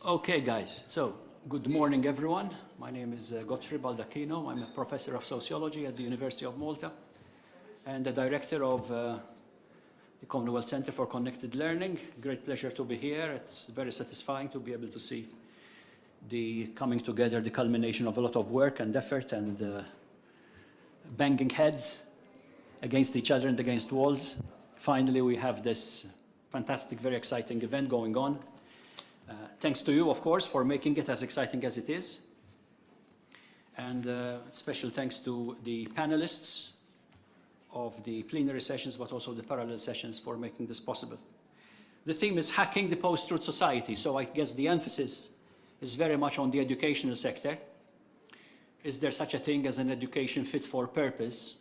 Okay, guys, so good morning, everyone. My name is Godfrey Baldacchino. I'm a professor of sociology at the University of Malta and the director of the Commonwealth Center for Connected Learning. Great pleasure to be here. It's very satisfying to be able to see the coming together, the culmination of a lot of work and effort and banging heads against each other and against walls. Finally, we have this fantastic, very exciting event going on. Thanks to you, of course, for making it as exciting as it is. And special thanks to the panelists of the plenary sessions, but also the parallel sessions for making this possible. The theme is hacking the post-truth society, so I guess the emphasis is very much on the educational sector. Is there such a thing as an education fit for purpose?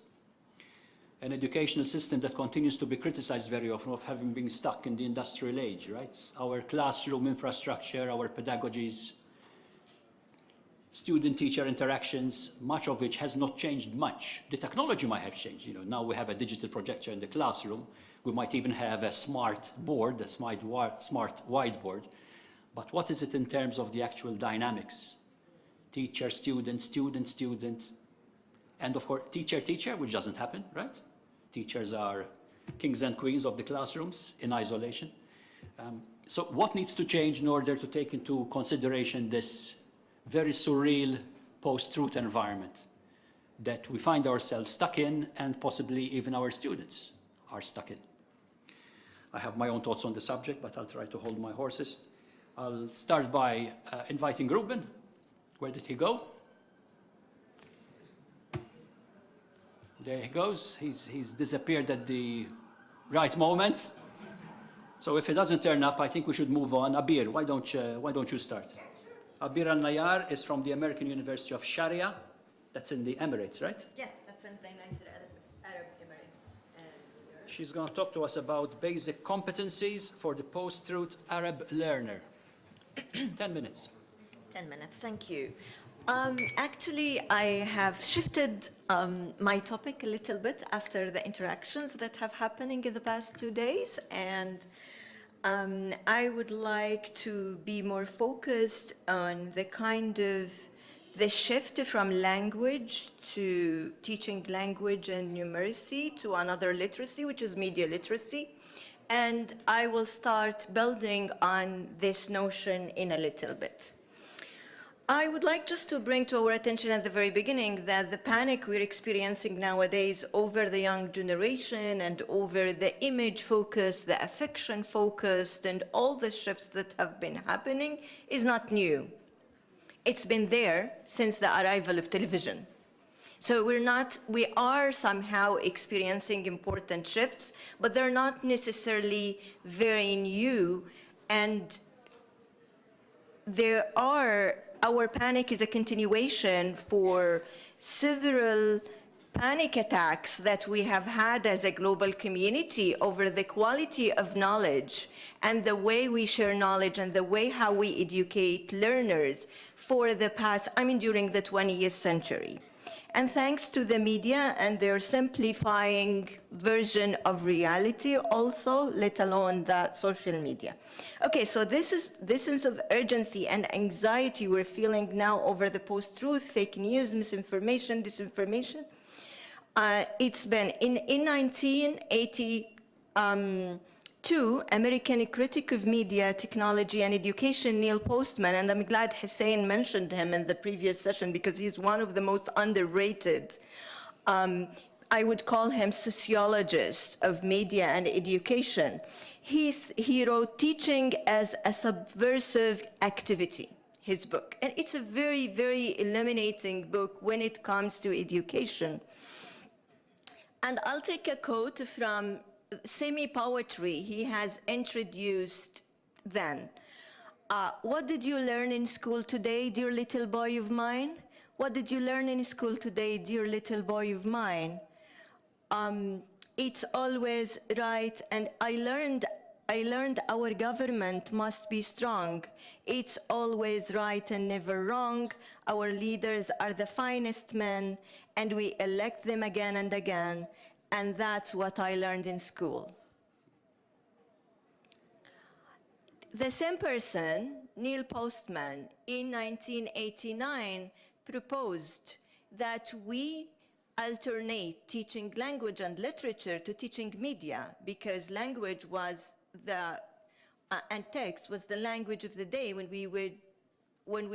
An educational system that continues to be criticized very often of having been stuck in the industrial age, right? Our classroom infrastructure, our pedagogies, student-teacher interactions, much of which has not changed much. The technology might have changed. You know, now we have a digital projector in the classroom. We might even have a smart board, a smart whiteboard. But what is it in terms of the actual dynamics? Teacher, student, student, student, and of course, teacher, teacher, which doesn't happen, right? Teachers are kings and queens of the classrooms in isolation. So what needs to change in order to take into consideration this very surreal post-truth environment that we find ourselves stuck in and possibly even our students are stuck in? I have my own thoughts on the subject, but I'll try to hold my horses. I'll start by inviting Ruben. Where did he go? There he goes. He's disappeared at the right moment. So if he doesn't turn up, I think we should move on. Abeer, why don't you start? Abeer AlNajjar is from the American University of Sharjah. That's in the Emirates, right? Yes, that's in the United Arab Emirates. She's going to talk to us about basic competencies for the post-truth Arab learner. 10 minutes. 10 minutes, thank you. Actually, I have shifted my topic a little bit after the interactions that have happening in the past 2 days, and I would like to be more focused on the shift from language to teaching language and numeracy to another literacy, which is media literacy. And I will start building on this notion in a little bit. I would like just to bring to our attention at the very beginning that the panic we're experiencing nowadays over the young generation and over the image focused, the affection focused, and all the shifts that have been happening is not new. It's been there since the arrival of television. So we are somehow experiencing important shifts, but they're not necessarily very new, and our panic is a continuation for several panic attacks that we have had as a global community over the quality of knowledge and the way we share knowledge and the way how we educate learners for the past, during the 20th century. And thanks to the media and their simplifying version of reality also, let alone the social media. Okay, so this sense of urgency and anxiety we're feeling now over the post-truth, fake news, misinformation, disinformation. It's been in 1982, American critic of media, technology, and education, Neil Postman, and I'm glad Hussein mentioned him in the previous session because he's one of the most underrated, I would call him sociologist of media and education. He wrote Teaching as a Subversive Activity, his book. And it's a very, very illuminating book when it comes to education. And I'll take a quote from semi-poetry he has introduced then. What did you learn in school today, dear little boy of mine? What did you learn in school today, dear little boy of mine? It's always right, and I learned our government must be strong. It's always right and never wrong. Our leaders are the finest men, and we elect them again and again. And that's what I learned in school. The same person Neil Postman, in 1989, proposed that we alternate teaching language and literature to teaching media, because language was and text was the language of the day when we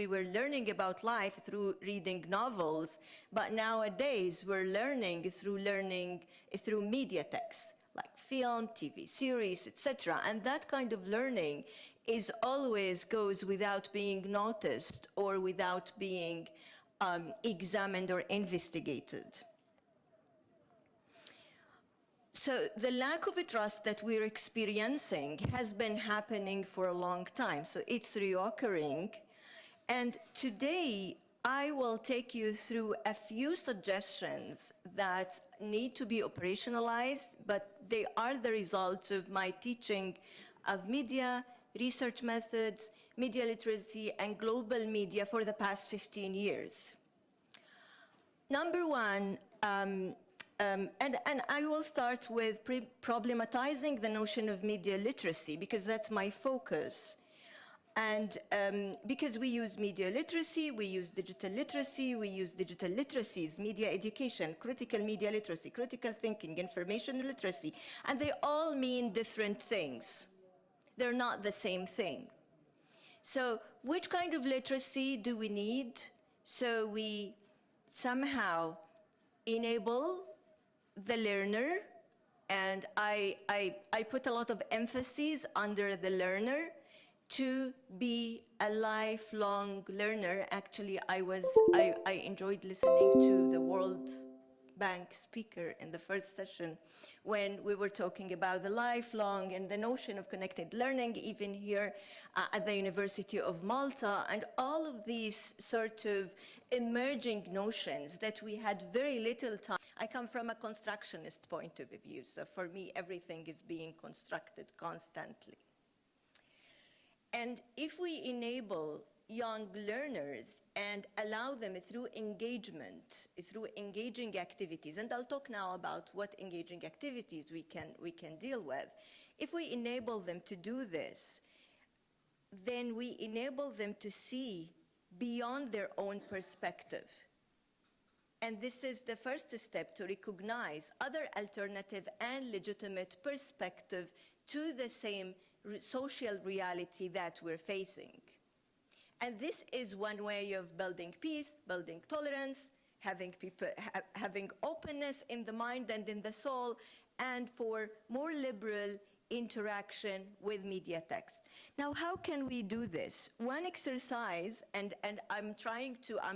were learning about life through reading novels, but nowadays we're learning through media text, like film, TV series, etc. And that kind of learning always goes without being noticed or without being examined or investigated. So the lack of a trust that we're experiencing has been happening for a long time. So it's reoccurring. And today, I will take you through a few suggestions that need to be operationalized, but they are the result of my teaching of media, research methods, media literacy, and global media for the past 15 years. Number one, and I will start with problematizing the notion of media literacy, because that's my focus. And because we use media literacy, we use digital literacy, we use digital literacies, media education, critical media literacy, critical thinking, information literacy, and they all mean different things. They're not the same thing. So which kind of literacy do we need so we somehow enable the learner, and I put a lot of emphasis under the learner, to be a lifelong learner. Actually, I enjoyed listening to the World Bank speaker in the first session when we were talking about the lifelong and the notion of connected learning, even here at the University of Malta, and all of these sort of emerging notions that we had very little time. I come from a constructionist point of view, so for me, everything is being constructed constantly. And if we enable young learners and allow them through engagement, through engaging activities, and I'll talk now about what engaging activities we can deal with. If we enable them to do this, then we enable them to see beyond their own perspective. And this is the first step, to recognize other alternative and legitimate perspective to the same social reality that we're facing. And this is one way of building peace, building tolerance, having openness in the mind and in the soul, and for more liberal interaction with media text. Now, how can we do this? One exercise, and I'm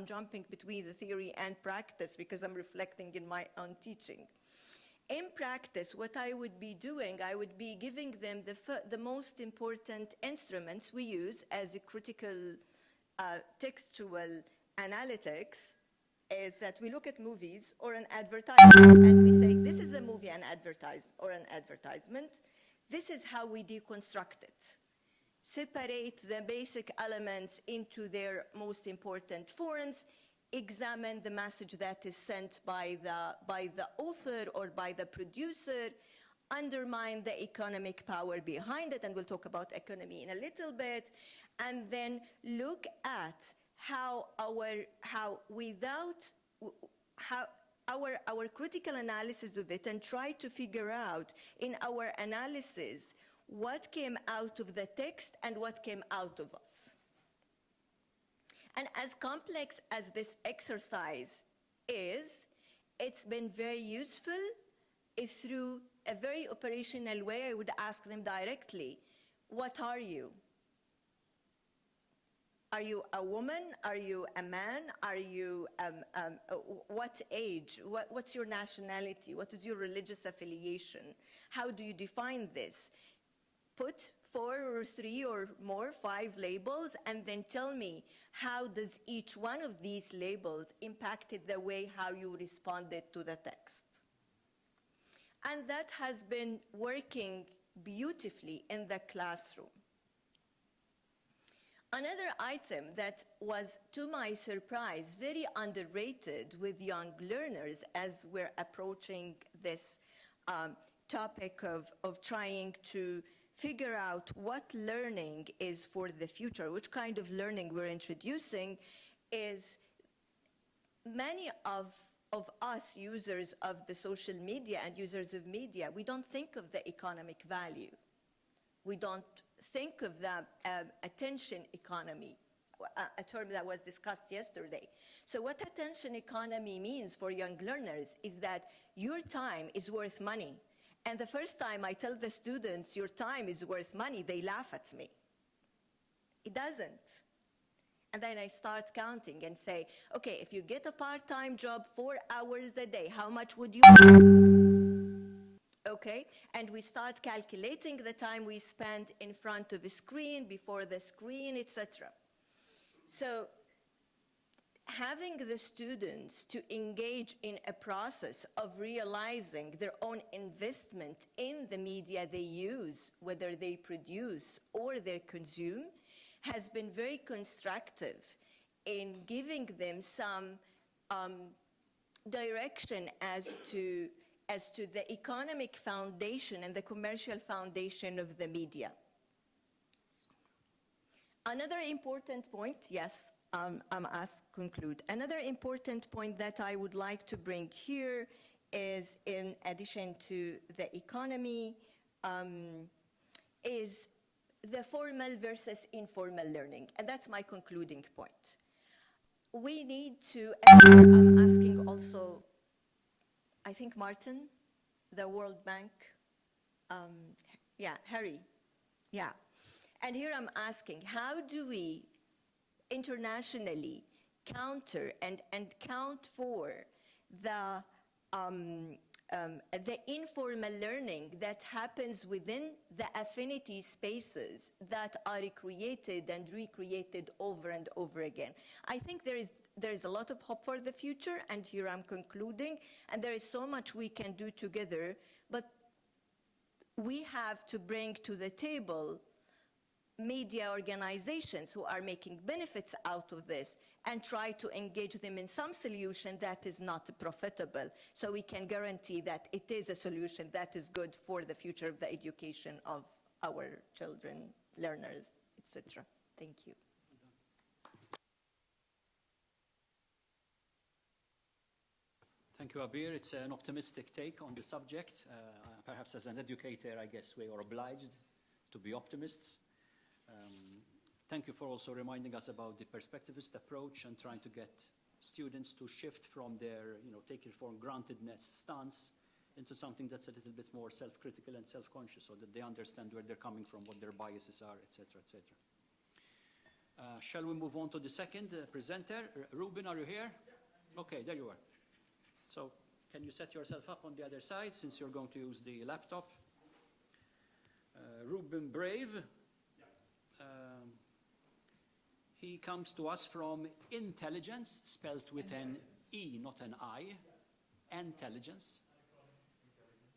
jumping between the theory and practice because I'm reflecting in my own teaching. In practice, what I would be doing, I would be giving them the most important instruments we use as a critical textual analytics, is that we look at movies or an advertisement and we say, this is the movie an advertisement. This is how we deconstruct it. Separate the basic elements into their most important forms, examine the message that is sent by the author or by the producer, undermine the economic power behind it, and we'll talk about economy in a little bit, and then look at how our critical analysis of it, and try to figure out in our analysis what came out of the text and what came out of us. And as complex as this exercise is, it's been very useful through a very operational way. I would ask them directly, what are you? Are you a woman? Are you a man? Are you, what age? What's your nationality? What is your religious affiliation? How do you define this? Put 4 or 3 or more, 5 labels, and then tell me, how does each one of these labels impacted the way how you responded to the text? And that has been working beautifully in the classroom. Another item that was, to my surprise, very underrated with young learners as we're approaching this topic of trying to figure out what learning is for the future, which kind of learning we're introducing, is many of us users of the social media and users of media, we don't think of the economic value. We don't think of the attention economy, a term that was discussed yesterday. So what attention economy means for young learners is that your time is worth money. And the first time I tell the students your time is worth money, they laugh at me. It doesn't. And then I start counting and say, okay, if you get a part-time job 4 hours a day, how much would you earn? Okay, and we start calculating the time we spend in front of a screen, before the screen, etc. So having the students to engage in a process of realizing their own investment in the media they use, whether they produce or they consume, has been very constructive in giving them some direction as to the economic foundation and the commercial foundation of the media. Another important point, yes, I'm asked to conclude. Another important point that I would like to bring here is, in addition to the economy, is the formal versus informal learning. And that's my concluding point. We need to, and I'm asking also, I think Martin, the World Bank, yeah, Harry, yeah. And here I'm asking, how do we internationally counter and count for the informal learning that happens within the affinity spaces that are created and recreated over and over again? I think there is a lot of hope for the future, and here I'm concluding, and there is so much we can do together, but we have to bring to the table media organizations who are making benefits out of this and try to engage them in some solution that is not profitable, so we can guarantee that it is a solution that is good for the future of the education of our children, learners, etc. Thank you. Thank you, Abeer. It's an optimistic take on the subject. Perhaps as an educator, I guess we are obliged to be optimists. Thank you for also reminding us about the perspectivist approach and trying to get students to shift from their, take it for grantedness stance into something that's a little bit more self-critical and self-conscious, so that they understand where they're coming from, what their biases are, etc., etc. Shall we move on to the second presenter? Ruben, are you here? Yeah. Okay, there you are. So can you set yourself up on the other side, since you're going to use the laptop? Ruben Brave. He comes to us from Entelligence, spelled with an E, not an I. Entelligence.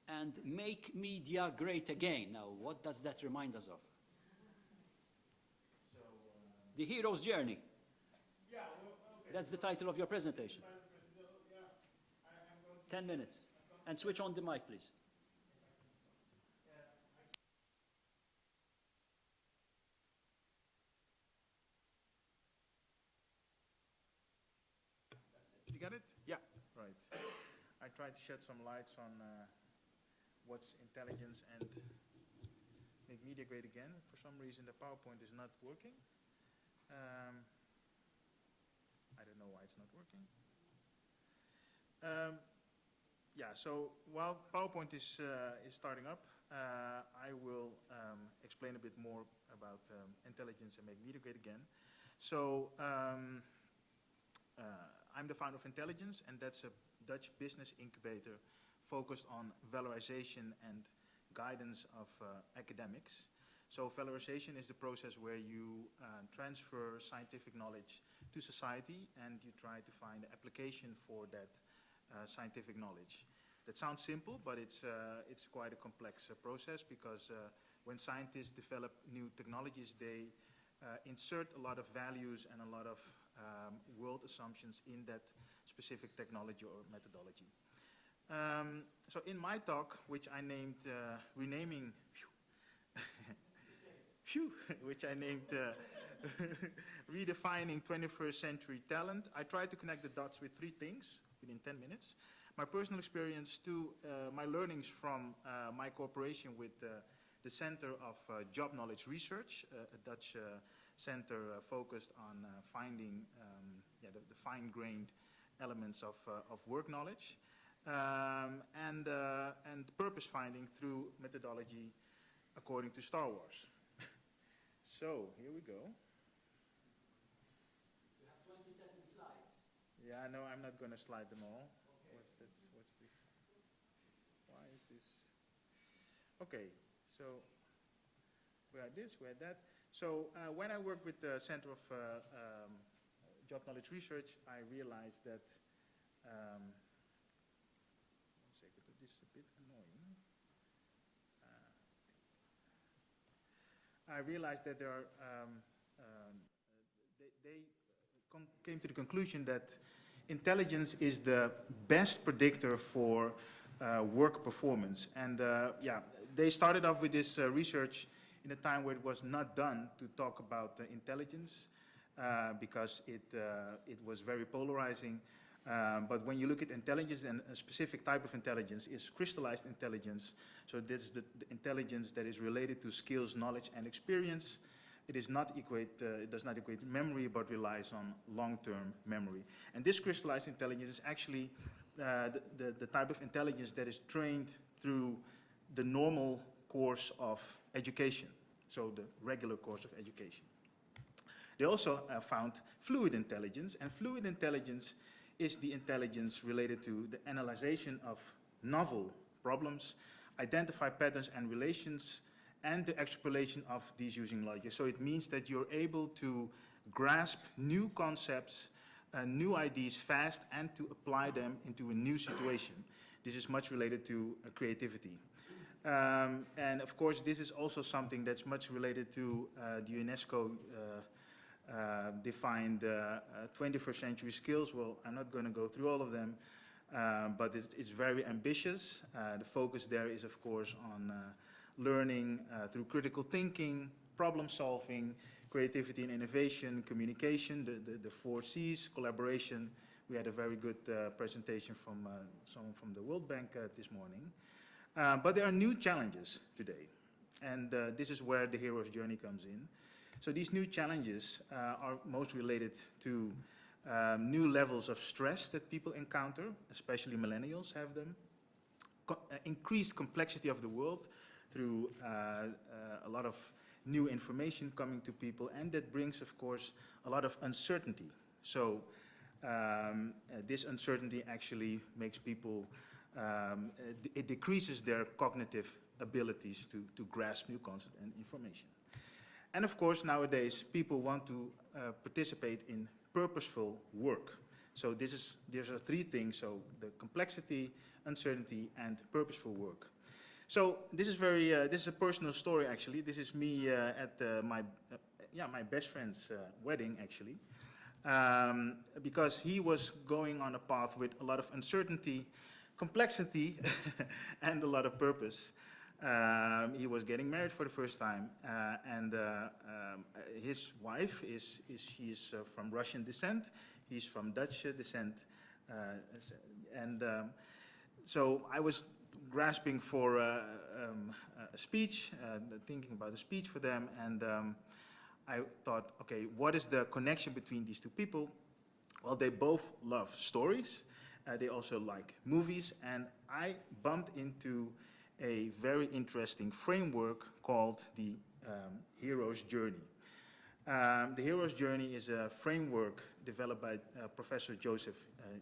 And Make Media Great Again. Now, what does that remind us of? So, the hero's journey. Yeah, well, okay. That's the title of your presentation. 10 minutes. And switch on the mic, please. You got it? Yeah, right. I tried to shed some lights on what's intelligence and make media great again. For some reason, the PowerPoint is not working. I don't know why it's not working. Yeah, so while PowerPoint is starting up, I will explain a bit more about intelligence and make media great again. So I'm the founder of Entelligence, and that's a Dutch business incubator focused on valorization and guidance of academics. So valorization is the process where you transfer scientific knowledge to society, and you try to find an application for that scientific knowledge. That sounds simple, but it's quite a complex process, because when scientists develop new technologies, they insert a lot of values and a lot of world assumptions in that specific technology or methodology. So in my talk, which I named Renaming Phew, which I named Redefining 21st Century Talent. I tried to connect the dots with 3 things within 10 minutes. My personal experience, 2, my learnings from my cooperation with the Center of Job Knowledge Research, a Dutch center focused on finding the fine-grained elements of work knowledge, and purpose finding through methodology according to Star Wars. So, here we go. You have 27 slides. Yeah, no, I'm not going to slide them all. Okay. What's this? Why is this? Okay, so we had this, we had that. So when I worked with the Center of Job Knowledge Research, I realized that, one second, this is a bit annoying. I realized that there are, they came to the conclusion that intelligence is the best predictor for work performance. And they started off with this research in a time where it was not done to talk about intelligence because it was very polarizing. But when you look at intelligence, and a specific type of intelligence is crystallized intelligence. So this is the intelligence that is related to skills, knowledge, and experience. It does not equate memory, but relies on long-term memory. And this crystallized intelligence is actually the type of intelligence that is trained through the normal course of education, so the regular course of education. They also found fluid intelligence, and fluid intelligence is the intelligence related to the analyzation of novel problems, identify patterns and relations, and the extrapolation of these using logic. So it means that you're able to grasp new concepts, new ideas fast, and to apply them into a new situation. This is much related to creativity. And of course, this is also something that's much related to the UNESCO defined 21st century skills. Well, I'm not going to go through all of them, but it's very ambitious. The focus there is, of course, on learning through critical thinking, problem solving, creativity and innovation, communication, the 4 C's, collaboration. We had a very good presentation from someone from the World Bank this morning. But there are new challenges today, and this is where the hero's journey comes in. So these new challenges are most related to new levels of stress that people encounter, especially millennials have them, increased complexity of the world through a lot of new information coming to people, and that brings, of course, a lot of uncertainty. So this uncertainty actually makes people, it decreases their cognitive abilities to grasp new concepts and information. And of course, nowadays, people want to participate in purposeful work. So there's 3 things, so the complexity, uncertainty, and purposeful work. So this is this is a personal story, actually. This is me at my best friend's wedding, actually. Because he was going on a path with a lot of uncertainty, complexity, and a lot of purpose. He was getting married for the first time, and his wife is from Russian descent. He's from Dutch descent, and so I was grasping for a speech, thinking about a speech for them, and I thought, okay, what is the connection between these 2 people? Well, they both love stories. They also like movies, and I bumped into a very interesting framework called the hero's journey. The hero's journey is a framework developed by Professor Joseph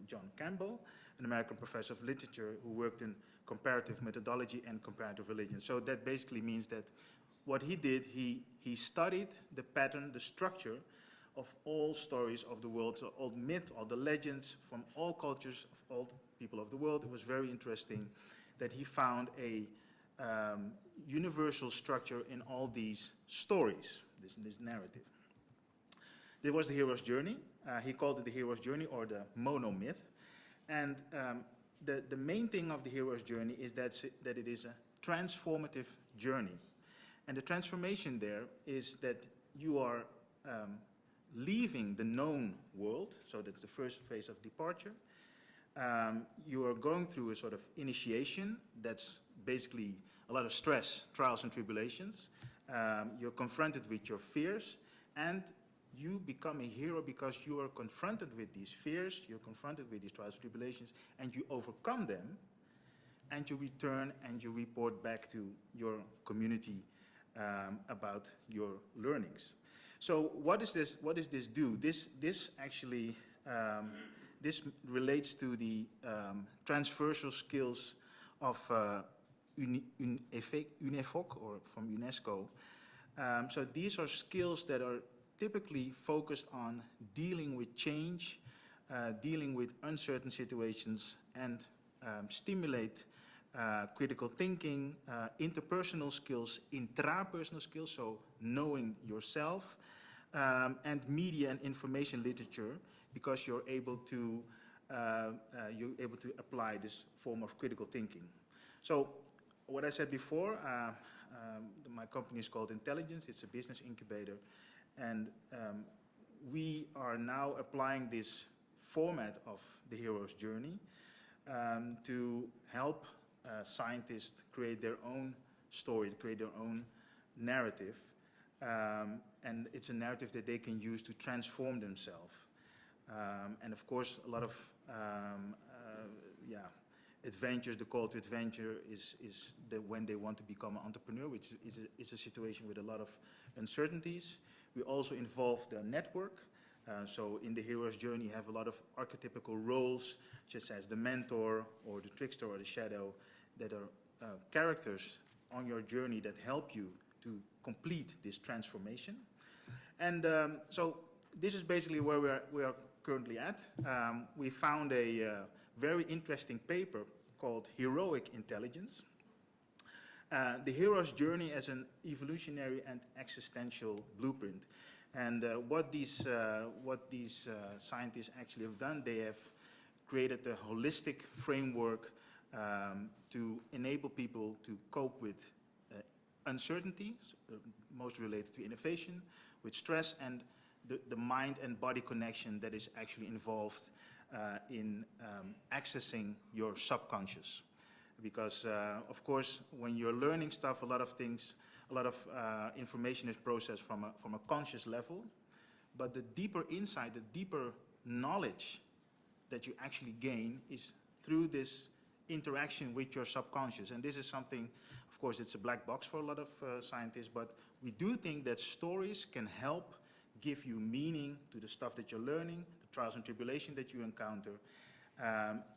John Campbell, an American professor of literature who worked in comparative methodology and comparative religion. So that basically means that what he did, he studied the pattern, the structure of all stories of the world, so all myths, all the legends from all cultures of all people of the world. It was very interesting that he found a universal structure in all these stories, this narrative. There was the hero's journey. He called it the hero's journey, or the monomyth. And the main thing of the hero's journey is that it is a transformative journey. And the transformation there is that you are leaving the known world, so that's the first phase of departure. You are going through a sort of initiation that's basically a lot of stress, trials and tribulations. You're confronted with your fears, and you become a hero because you are confronted with these fears, you're confronted with these trials and tribulations, and you overcome them, and you return and you report back to your community about your learnings. So what does this do? This actually this relates to the transversal skills of UNEFOC, or from UNESCO. So these are skills that are typically focused on dealing with change, dealing with uncertain situations, and stimulate critical thinking, interpersonal skills, intrapersonal skills, so knowing yourself, and media and information literature, because you're able to apply this form of critical thinking. So what I said before, my company is called Entelligence. It's a business incubator, and we are now applying this format of the hero's journey to help scientists create their own story, create their own narrative, and it's a narrative that they can use to transform themselves. And of course, a lot of adventures. The call to adventure is when they want to become an entrepreneur, which is a situation with a lot of uncertainties. We also involve their network. So in the hero's journey, you have a lot of archetypical roles, such as the mentor or the trickster or the shadow, that are characters on your journey that help you to complete this transformation. And so this is basically where we are currently at. We found a very interesting paper called Heroic Intelligence. The hero's journey as an evolutionary and existential blueprint. And what these scientists actually have done, they have created a holistic framework to enable people to cope with uncertainty, most related to innovation, with stress, and the mind and body connection that is actually involved in accessing your subconscious. Because, of course, when you're learning stuff, a lot of information is processed from a conscious level, but the deeper insight, the deeper knowledge that you actually gain is through this interaction with your subconscious. And this is something, of course, it's a black box for a lot of scientists, but we do think that stories can help give you meaning to the stuff that you're learning, the trials and tribulations that you encounter,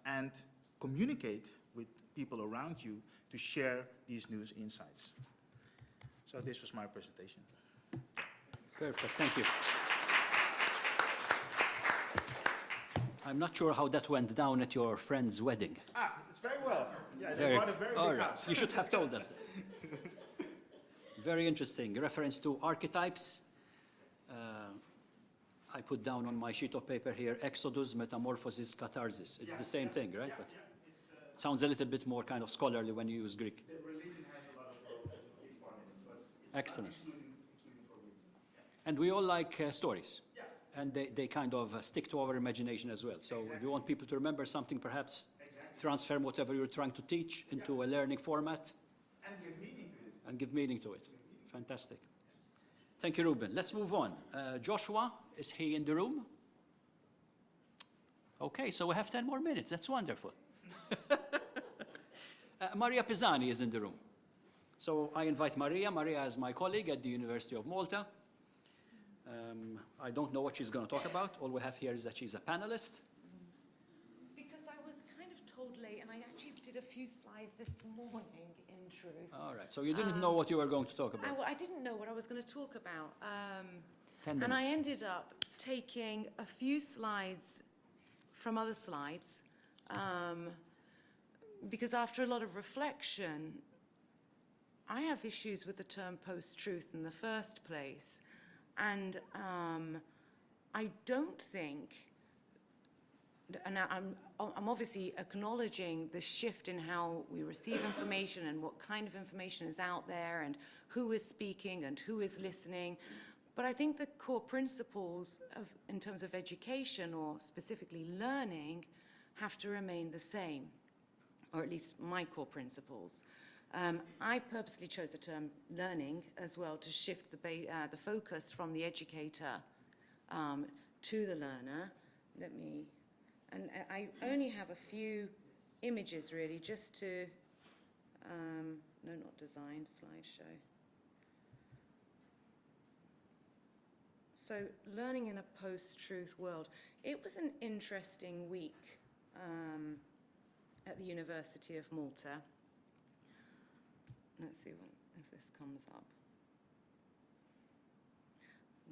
and communicate with people around you to share these new insights. So this was my presentation. Perfect, thank you. I'm not sure how that went down at your friend's wedding. It's very well. Yeah, they bought a very big house. You should have told us that. Very interesting. Reference to archetypes. I put down on my sheet of paper here, Exodus, Metamorphosis, Catharsis. It's the same thing, right? But it sounds a little bit more kind of scholarly when you use Greek. The religion has a lot of big part in it, but it's excellent. Excluding for religion. Yeah. And we all like stories. Yeah. And they kind of stick to our imagination as well. So if you want people to remember something, perhaps transfer whatever you're trying to teach into a learning format. And give meaning to it. And give meaning to it. Fantastic. Thank you, Ruben. Let's move on. Joshua, is he in the room? Okay, so we have 10 more minutes. That's wonderful. Maria Pisani is in the room. So I invite Maria. Maria is my colleague at the University of Malta. I don't know what she's going to talk about. All we have here is that she's a panelist. Because I was kind of told late, and I actually did a few slides this morning, in truth. All right, so you didn't know what you were going to talk about. I didn't know what I was going to talk about. 10 minutes. And I ended up taking a few slides from other slides, because after a lot of reflection, I have issues with the term post-truth in the first place. And I don't think and I'm obviously acknowledging the shift in how we receive information and what kind of information is out there and who is speaking and who is listening. But I think the core principles in terms of education, or specifically learning, have to remain the same, or at least my core principles. I purposely chose the term learning as well to shift the focus from the educator to the learner. And I only have a few images really, just to, no, not design, slideshow. So learning in a post-truth world. It was an interesting week at the University of Malta. Let's see if this comes up.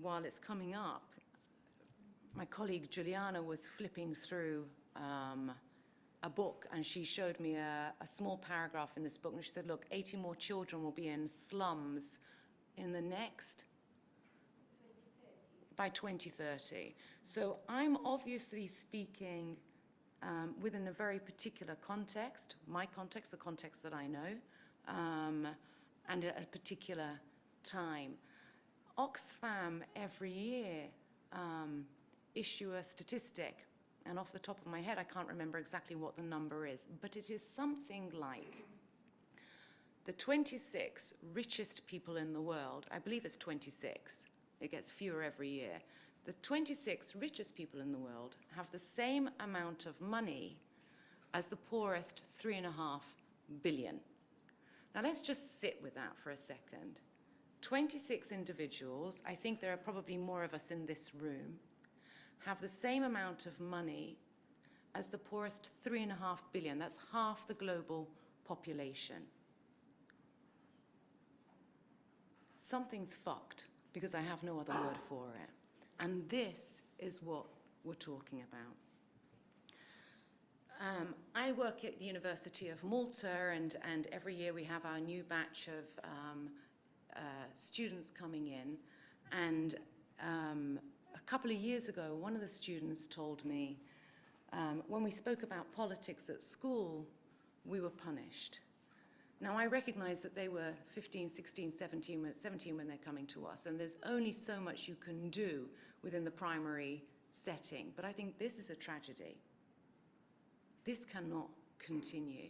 While it's coming up, my colleague Juliana was flipping through a book, and she showed me a small paragraph in this book, and she said, look, 80 more children will be in slums in the next, by 2030. So I'm obviously speaking within a very particular context, my context, the context that I know, and at a particular time. Oxfam every year issue a statistic, and off the top of my head I can't remember exactly what the number is, but it is something like the 26 richest people in the world, I believe it's 26, it gets fewer every year, the 26 richest people in the world have the same amount of money as the poorest 3.5 billion. Now let's just sit with that for a second. 26 individuals, I think there are probably more of us in this room, have the same amount of money as the poorest 3.5 billion. That's half the global population. Something's fucked, because I have no other word for it. And this is what we're talking about. I work at the University of Malta, and every year we have our new batch of students coming in. And a couple of years ago, one of the students told me, when we spoke about politics at school, we were punished. Now, I recognize that they were 15, 16, 17 when they're coming to us, and there's only so much you can do within the primary setting. But I think this is a tragedy. This cannot continue.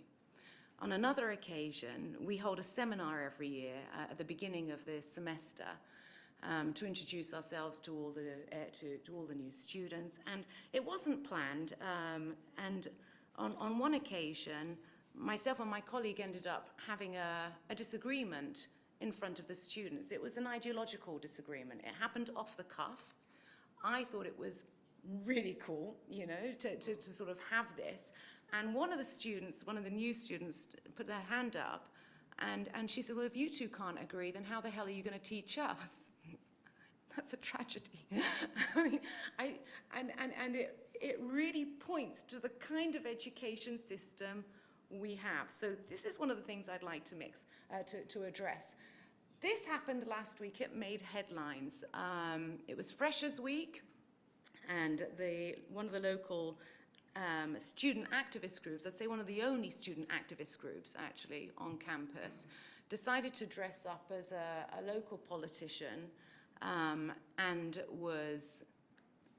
On another occasion, we hold a seminar every year at the beginning of the semester to introduce ourselves to all the new students, and it wasn't planned. And on one occasion, myself and my colleague ended up having a disagreement in front of the students. It was an ideological disagreement. It happened off the cuff. I thought it was really cool, you know, to sort of have this. And one of the new students put their hand up, and she said, well, if you two can't agree, then how the hell are you going to teach us? That's a tragedy. I mean, it really points to the kind of education system we have. So this is one of the things I'd like to address. This happened last week. It made headlines. It was Freshers Week, and one of the local student activist groups, I'd say one of the only student activist groups actually on campus, decided to dress up as a local politician and was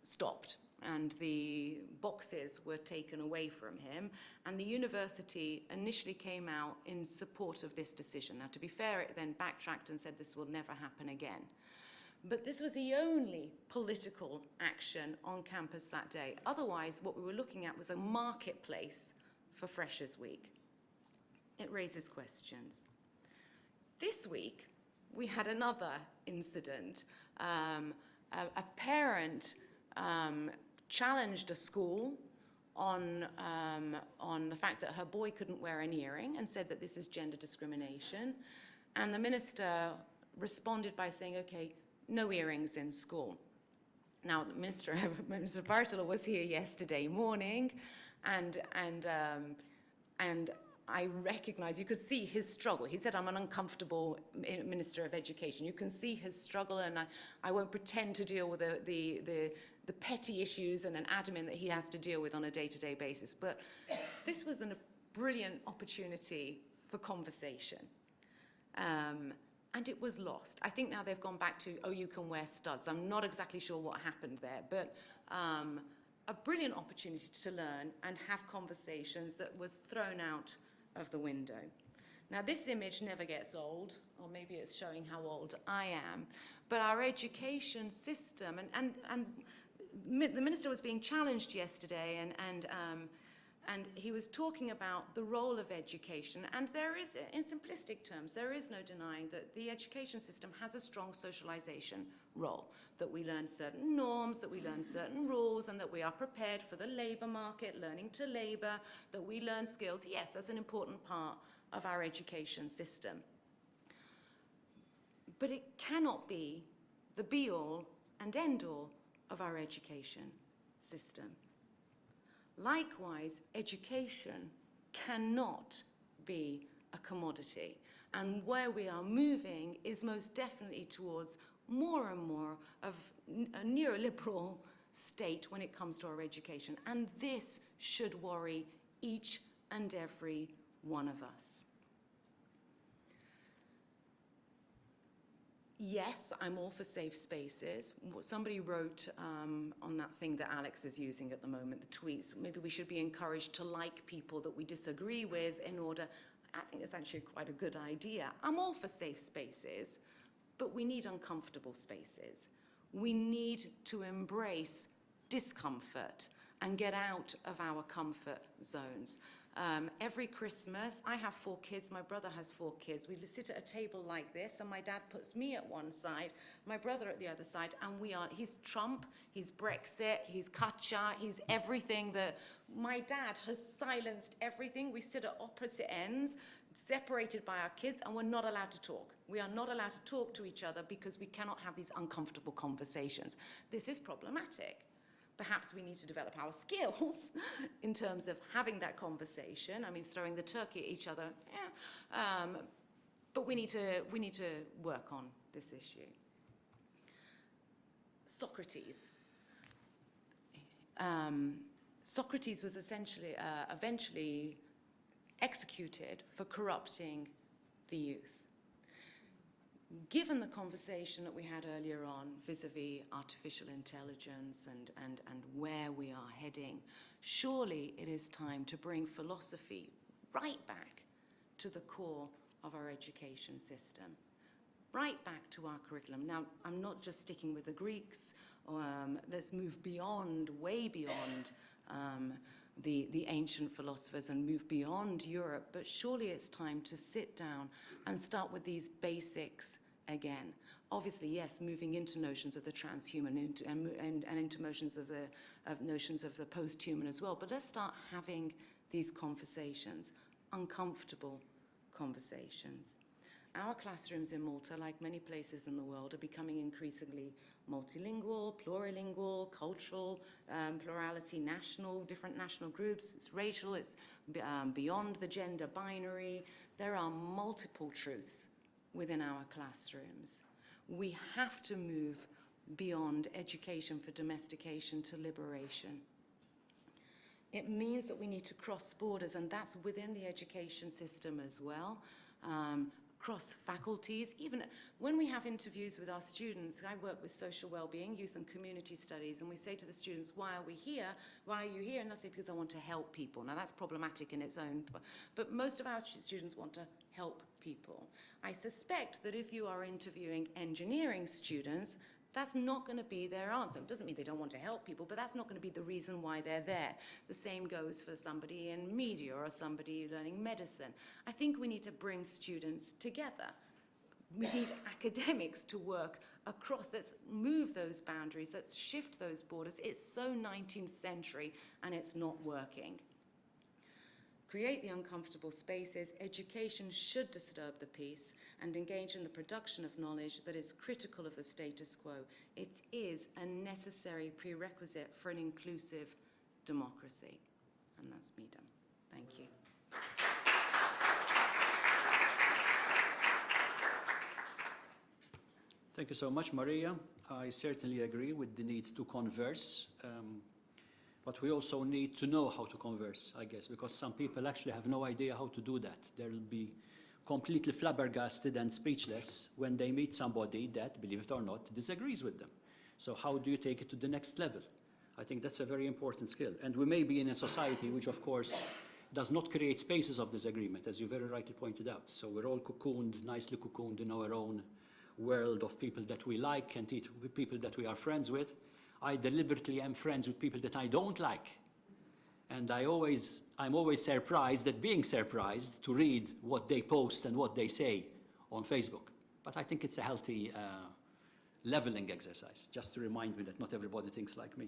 stopped, and the boxes were taken away from him, and the university initially came out in support of this decision. Now, to be fair, it then backtracked and said this will never happen again. But this was the only political action on campus that day. Otherwise, what we were looking at was a marketplace for Freshers Week. It raises questions. This week, we had another incident. A parent challenged a school on the fact that her boy couldn't wear an earring and said that this is gender discrimination. And the minister responded by saying, okay, no earrings in school. Now, Minister Bartolo was here yesterday morning, and I recognize, you could see his struggle. He said, I'm an uncomfortable Minister of Education. You can see his struggle, and I won't pretend to deal with the petty issues and an admin that he has to deal with on a day-to-day basis. But this was a brilliant opportunity for conversation. And it was lost. I think now they've gone back to, oh, you can wear studs. I'm not exactly sure what happened there, but a brilliant opportunity to learn and have conversations that was thrown out of the window. Now, this image never gets old, or maybe it's showing how old I am, but our education system, and the minister was being challenged yesterday, and he was talking about the role of education, and there is, in simplistic terms, there is no denying that the education system has a strong socialization role, that we learn certain norms, that we learn certain rules, and that we are prepared for the labor market, learning to labor, that we learn skills. Yes, that's an important part of our education system. But it cannot be the be-all and end-all of our education system. Likewise, education cannot be a commodity. And where we are moving is most definitely towards more and more of a neoliberal state when it comes to our education. And this should worry each and every one of us. Yes, I'm all for safe spaces. Somebody wrote on that thing that Alex is using at the moment, the tweets, maybe we should be encouraged to like people that we disagree with in order. I think it's actually quite a good idea. I'm all for safe spaces, but we need uncomfortable spaces. We need to embrace discomfort and get out of our comfort zones. Every Christmas, I have 4 kids, my brother has 4 kids. We sit at a table like this, and my dad puts me at one side, my brother at the other side, and he's Trump, he's Brexit, he's Kacha, he's everything that, my dad has silenced everything. We sit at opposite ends, separated by our kids, and we're not allowed to talk. We are not allowed to talk to each other because we cannot have these uncomfortable conversations. This is problematic. Perhaps we need to develop our skills in terms of having that conversation. I mean, throwing the turkey at each other, but we need to work on this issue. Socrates. Socrates was eventually executed for corrupting the youth. Given the conversation that we had earlier on vis-a-vis artificial intelligence and where we are heading, surely it is time to bring philosophy right back to the core of our education system, right back to our curriculum. Now, I'm not just sticking with the Greeks. Let's move beyond, way beyond the ancient philosophers and move beyond Europe, but surely it's time to sit down and start with these basics again. Obviously, yes, moving into notions of the transhuman and into notions of the post-human as well, but let's start having these conversations, uncomfortable conversations. Our classrooms in Malta, like many places in the world, are becoming increasingly multilingual, plurilingual, cultural, plurality, different national groups. It's racial, it's beyond the gender binary. There are multiple truths within our classrooms. We have to move beyond education for domestication to liberation. It means that we need to cross borders, and that's within the education system as well. Cross faculties, even when we have interviews with our students. I work with social well-being, youth and community studies, and we say to the students, why are we here? Why are you here? And they'll say, because I want to help people. Now that's problematic in its own, but most of our students want to help people. I suspect that if you are interviewing engineering students, that's not going to be their answer. It doesn't mean they don't want to help people, but that's not going to be the reason why they're there. The same goes for somebody in media or somebody learning medicine. I think we need to bring students together. We need academics to work across. Let's move those boundaries. Let's shift those borders. It's so 19th century, and it's not working. Create the uncomfortable spaces. Education should disturb the peace and engage in the production of knowledge that is critical of the status quo. It is a necessary prerequisite for an inclusive democracy. And that's me done. Thank you. Thank you so much, Maria. I certainly agree with the need to converse, but we also need to know how to converse, I guess, because some people actually have no idea how to do that. They'll be completely flabbergasted and speechless when they meet somebody that, believe it or not, disagrees with them. So how do you take it to the next level? I think that's a very important skill. And we may be in a society which, of course, does not create spaces of disagreement, as you very rightly pointed out. So we're all cocooned, nicely cocooned in our own world of people that we like and people that we are friends with. I deliberately am friends with people that I don't like. And I'm always surprised at being surprised to read what they post and what they say on Facebook. But I think it's a healthy leveling exercise, just to remind me that not everybody thinks like me.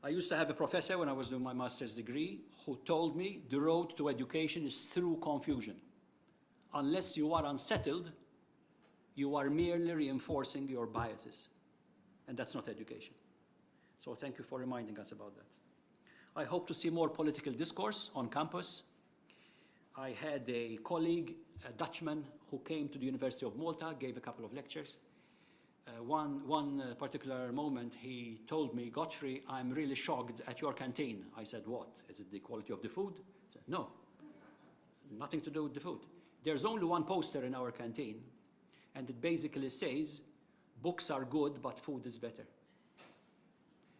I used to have a professor when I was doing my master's degree who told me the road to education is through confusion. Unless you are unsettled, you are merely reinforcing your biases. And that's not education. So thank you for reminding us about that. I hope to see more political discourse on campus. I had a colleague, a Dutchman, who came to the University of Malta, gave a couple of lectures. One particular moment, he told me, Godfrey, I'm really shocked at your canteen. I said, what? Is it the quality of the food? He said, no, nothing to do with the food. There's only one poster in our canteen, and it basically says, books are good, but food is better.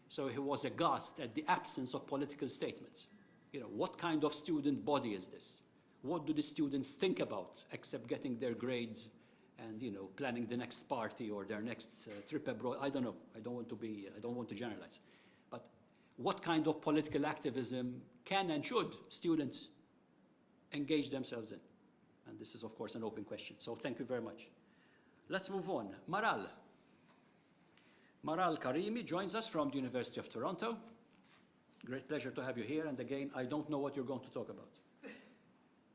So he was aghast at the absence of political statements. You know, what kind of student body is this? What do the students think about except getting their grades and, you know, planning the next party or their next trip abroad? I don't know. I don't want to generalize. But what kind of political activism can and should students engage themselves in? And this is, of course, an open question. So thank you very much. Let's move on. Maral. Maral Karimi joins us from the University of Toronto. Great pleasure to have you here. And again, I don't know what you're going to talk about.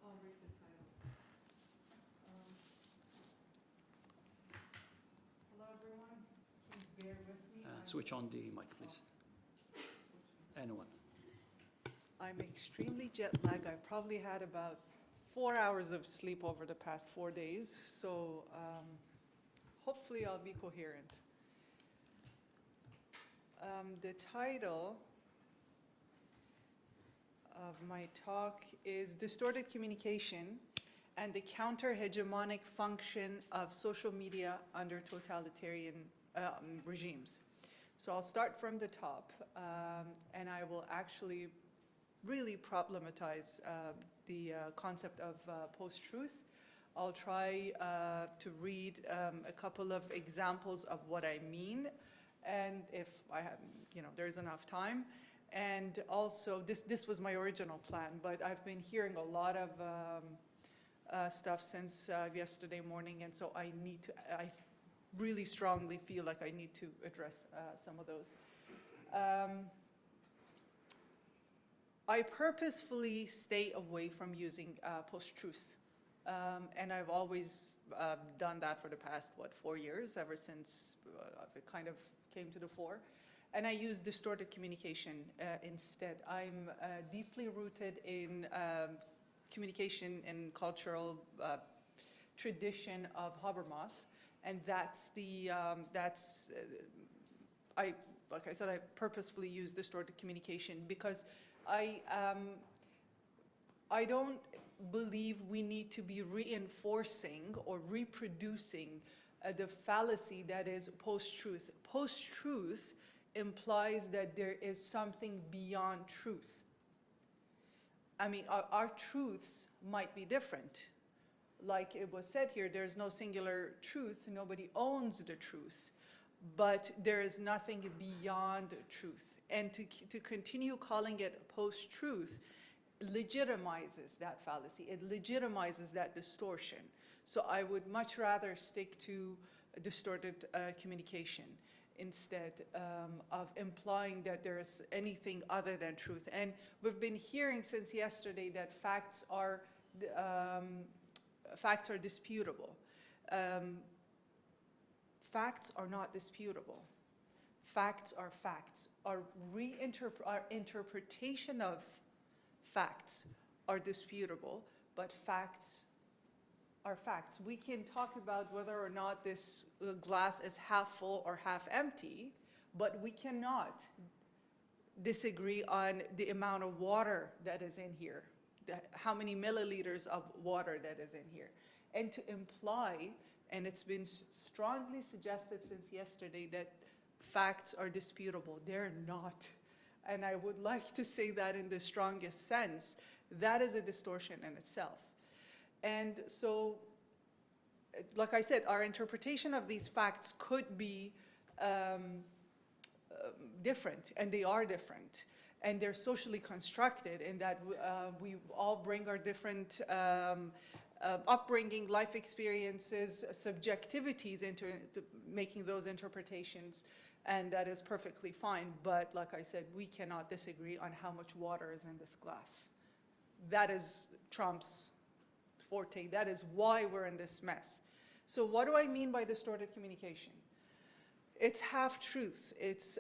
I'll read the title. Hello, everyone. Please bear with me. Switch on the mic, please. Anyone. I'm extremely jet lagged. I probably had about 4 hours of sleep over the past 4 days. So hopefully I'll be coherent. The title of my talk is Distorted Communication and the Counter-Hegemonic Function of Social Media Under Totalitarian Regimes. So I'll start from the top, and I will actually really problematize the concept of post-truth. I'll try to read a couple of examples of what I mean, and if I have, there's enough time. And also, this was my original plan, but I've been hearing a lot of stuff since yesterday morning, and so I really strongly feel like I need to address some of those. I purposefully stay away from using post-truth. And I've always done that for the past, 4 years, ever since it kind of came to the fore. And I use distorted communication instead. I'm deeply rooted in communication and cultural tradition of Habermas. And like I said, I purposefully use distorted communication because I don't believe we need to be reinforcing or reproducing the fallacy that is post-truth. Post-truth implies that there is something beyond truth. I mean, our truths might be different. Like it was said here, there's no singular truth. Nobody owns the truth. But there is nothing beyond truth. And to continue calling it post-truth legitimizes that fallacy. It legitimizes that distortion. So I would much rather stick to distorted communication instead of implying that there is anything other than truth. And we've been hearing since yesterday that facts are disputable. Facts are not disputable. Facts are facts. Our interpretation of facts are disputable, but facts are facts. We can talk about whether or not this glass is half full or half empty, but we cannot disagree on the amount of water that is in here, how many milliliters of water that is in here. And to imply, and it's been strongly suggested since yesterday, that facts are disputable. They're not. And I would like to say that in the strongest sense. That is a distortion in itself. And so, like I said, our interpretation of these facts could be different, and they are different. And they're socially constructed in that we all bring our different upbringing, life experiences, subjectivities into making those interpretations, and that is perfectly fine. But like I said, we cannot disagree on how much water is in this glass. That is Trump's forte. That is why we're in this mess. So what do I mean by distorted communication? It's half-truths. It's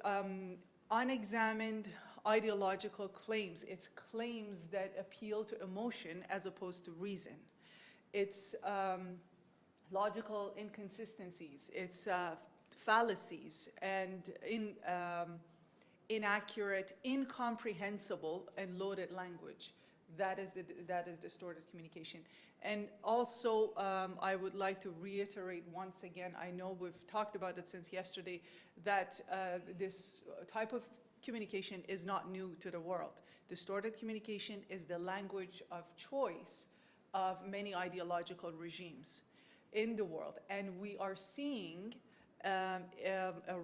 unexamined ideological claims. It's claims that appeal to emotion as opposed to reason. It's logical inconsistencies. It's fallacies and inaccurate, incomprehensible, and loaded language. That is distorted communication. And also, I would like to reiterate once again, I know we've talked about it since yesterday, that this type of communication is not new to the world. Distorted communication is the language of choice of many ideological regimes in the world. And we are seeing a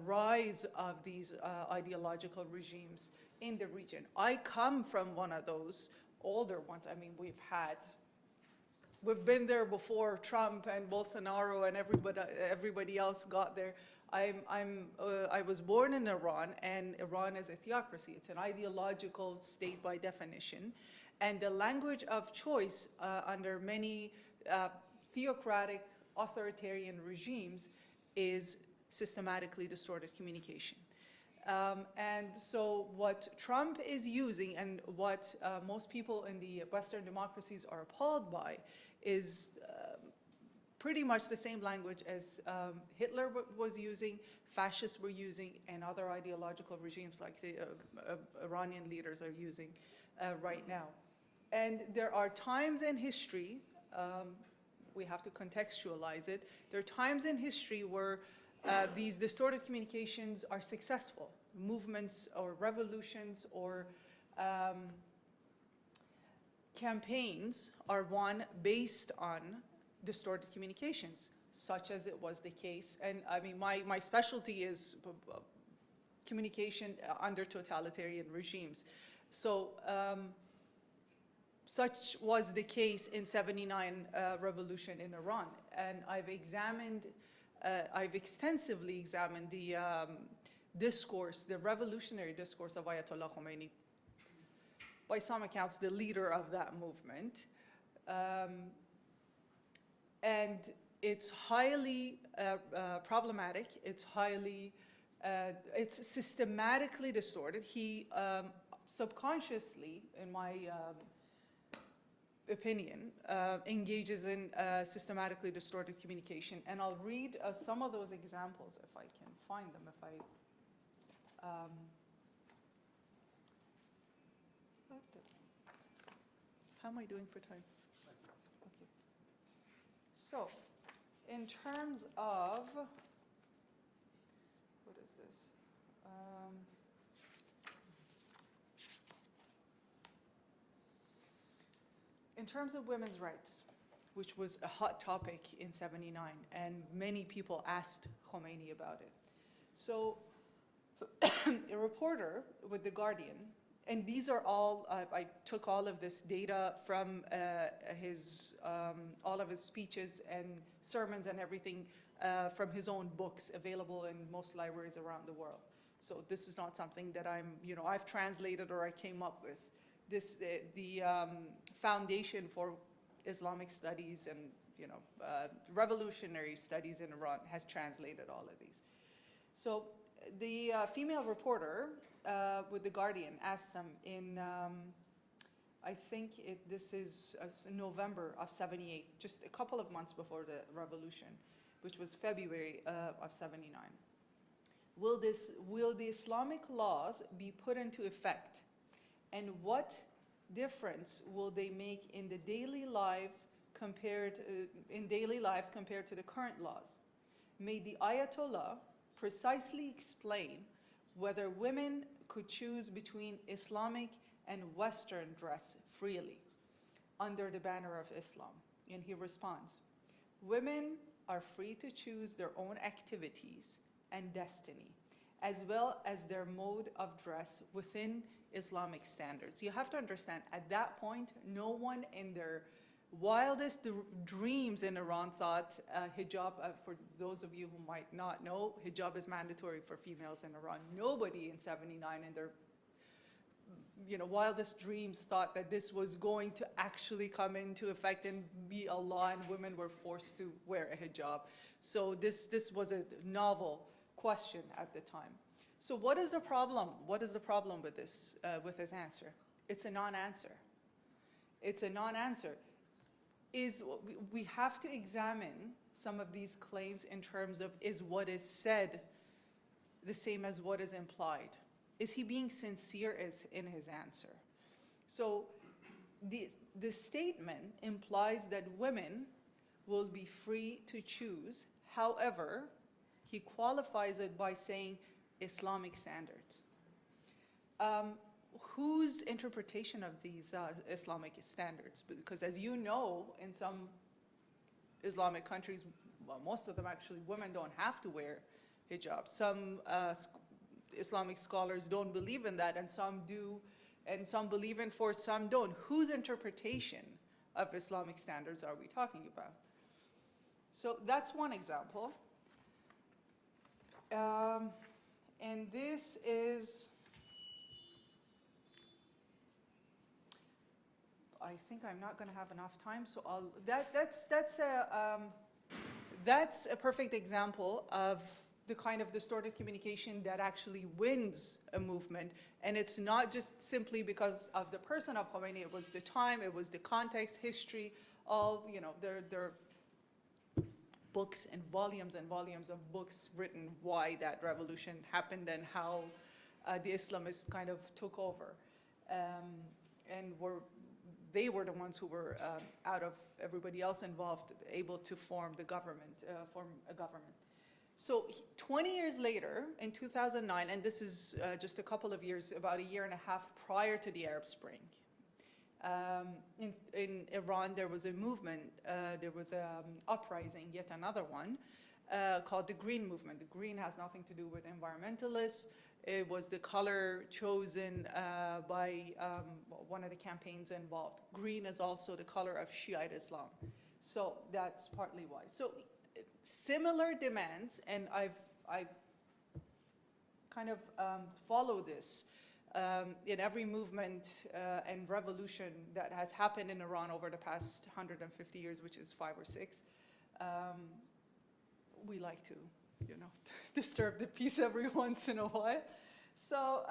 rise of these ideological regimes in the region. I come from one of those older ones. I mean, we've been there before Trump and Bolsonaro and everybody else got there. I was born in Iran, and Iran is a theocracy. It's an ideological state by definition. And the language of choice under many theocratic authoritarian regimes is systematically distorted communication. And so what Trump is using, and what most people in the Western democracies are appalled by, is pretty much the same language as Hitler was using, fascists were using, and other ideological regimes like the Iranian leaders are using right now. And there are times in history, we have to contextualize it, there are times in history where these distorted communications are successful. Movements or revolutions or campaigns are won based on distorted communications, such as it was the case. And I mean, my specialty is communication under totalitarian regimes. So such was the case in '79 revolution in Iran. And I've extensively examined the discourse, the revolutionary discourse of Ayatollah Khomeini, by some accounts the leader of that movement. And it's highly problematic, it's systematically distorted. He subconsciously, in my opinion, engages in systematically distorted communication. And I'll read some of those examples if I can find them. How am I doing for time? Okay. So, in terms of, what is this? In terms of women's rights, which was a hot topic in '79, and many people asked Khomeini about it. So a reporter with The Guardian, and these are all, I took all of this data from all of his speeches and sermons and everything from his own books available in most libraries around the world. So this is not something that I've translated or I came up with. The Foundation for Islamic Studies and revolutionary studies in Iran has translated all of these. So the female reporter with The Guardian asked him in I think this is November of 78, just a couple of months before the revolution, which was February of 79. Will the Islamic laws be put into effect? And what difference will they make in the daily lives compared to the current laws? May the Ayatollah precisely explain whether women could choose between Islamic and Western dress freely under the banner of Islam. And he responds, women are free to choose their own activities and destiny, as well as their mode of dress within Islamic standards. You have to understand, at that point, no one in their wildest dreams in Iran thought hijab, for those of you who might not know, hijab is mandatory for females in Iran. Nobody in 79 in their wildest dreams thought that this was going to actually come into effect and be a law and women were forced to wear a hijab. So this was a novel question at the time. So what is the problem? What is the problem with this answer? It's a non-answer. It's a non-answer. We have to examine some of these claims in terms of, is what is said the same as what is implied? Is he being sincere in his answer? So the statement implies that women will be free to choose. However, he qualifies it by saying Islamic standards. Whose interpretation of these Islamic standards? Because as you know, in some Islamic countries, well, most of them actually, women don't have to wear hijab. Some Islamic scholars don't believe in that, and some do, and some believe in force, some don't. Whose interpretation of Islamic standards are we talking about? So that's one example. And this is, I think I'm not going to have enough time, so that's a perfect example of the kind of distorted communication that actually wins a movement. And it's not just simply because of the person of Khomeini, it was the time, it was the context, history, all, there are books and volumes of books written why that revolution happened and how the Islamists kind of took over. And they were the ones who were, out of everybody else involved, able to form a government. So 20 years later, in 2009, and this is just a couple of years, about a year and a half prior to the Arab Spring, in Iran there was a movement, there was an uprising, yet another one, called the Green Movement. The green has nothing to do with environmentalists. It was the color chosen by one of the campaigns involved. Green is also the color of Shiite Islam. So that's partly why. So similar demands, and I've kind of follow this in every movement and revolution that has happened in Iran over the past 150 years, which is 5 or 6. We like to, disturb the peace every once in a while. So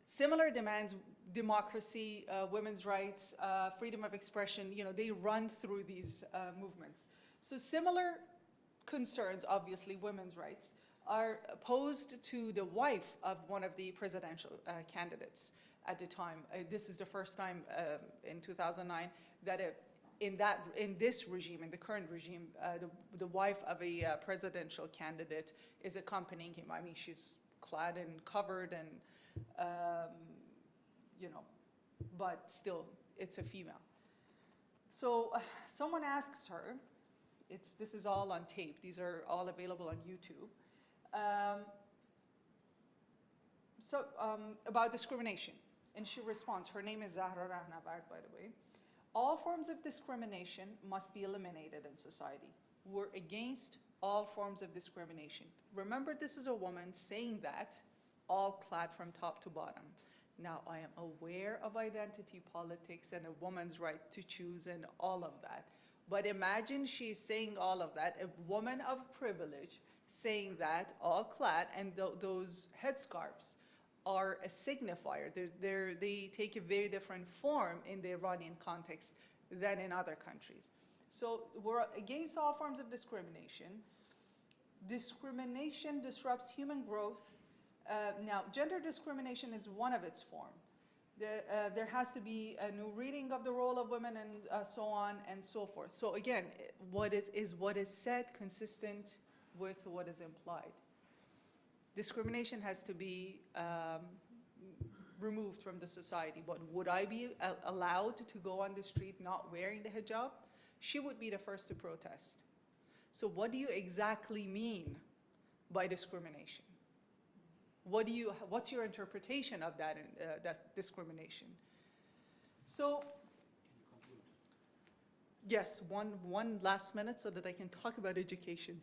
similar demands, democracy, women's rights, freedom of expression, they run through these movements. So similar concerns, obviously, women's rights, are posed to the wife of one of the presidential candidates at the time. This is the first time in 2009 that in this regime, in the current regime, the wife of a presidential candidate is accompanying him. I mean, she's clad and covered and, but still, it's a female. So someone asks her, this is all on tape, these are all available on YouTube, about discrimination. And she responds, her name is Zahra Rahnavard, by the way. All forms of discrimination must be eliminated in society. We're against all forms of discrimination. Remember, this is a woman saying that, all clad from top to bottom. Now, I am aware of identity politics and a woman's right to choose and all of that. But imagine she's saying all of that, a woman of privilege saying that, all clad, and those headscarves are a signifier. They take a very different form in the Iranian context than in other countries. So we're against all forms of discrimination. Discrimination disrupts human growth. Now, gender discrimination is one of its forms. There has to be a new reading of the role of women and so on and so forth. So again, what is said consistent with what is implied? Discrimination has to be removed from the society. But would I be allowed to go on the street not wearing the hijab? She would be the first to protest. So what do you exactly mean by discrimination? What's your interpretation of that discrimination? So, yes, one last minute so that I can talk about education.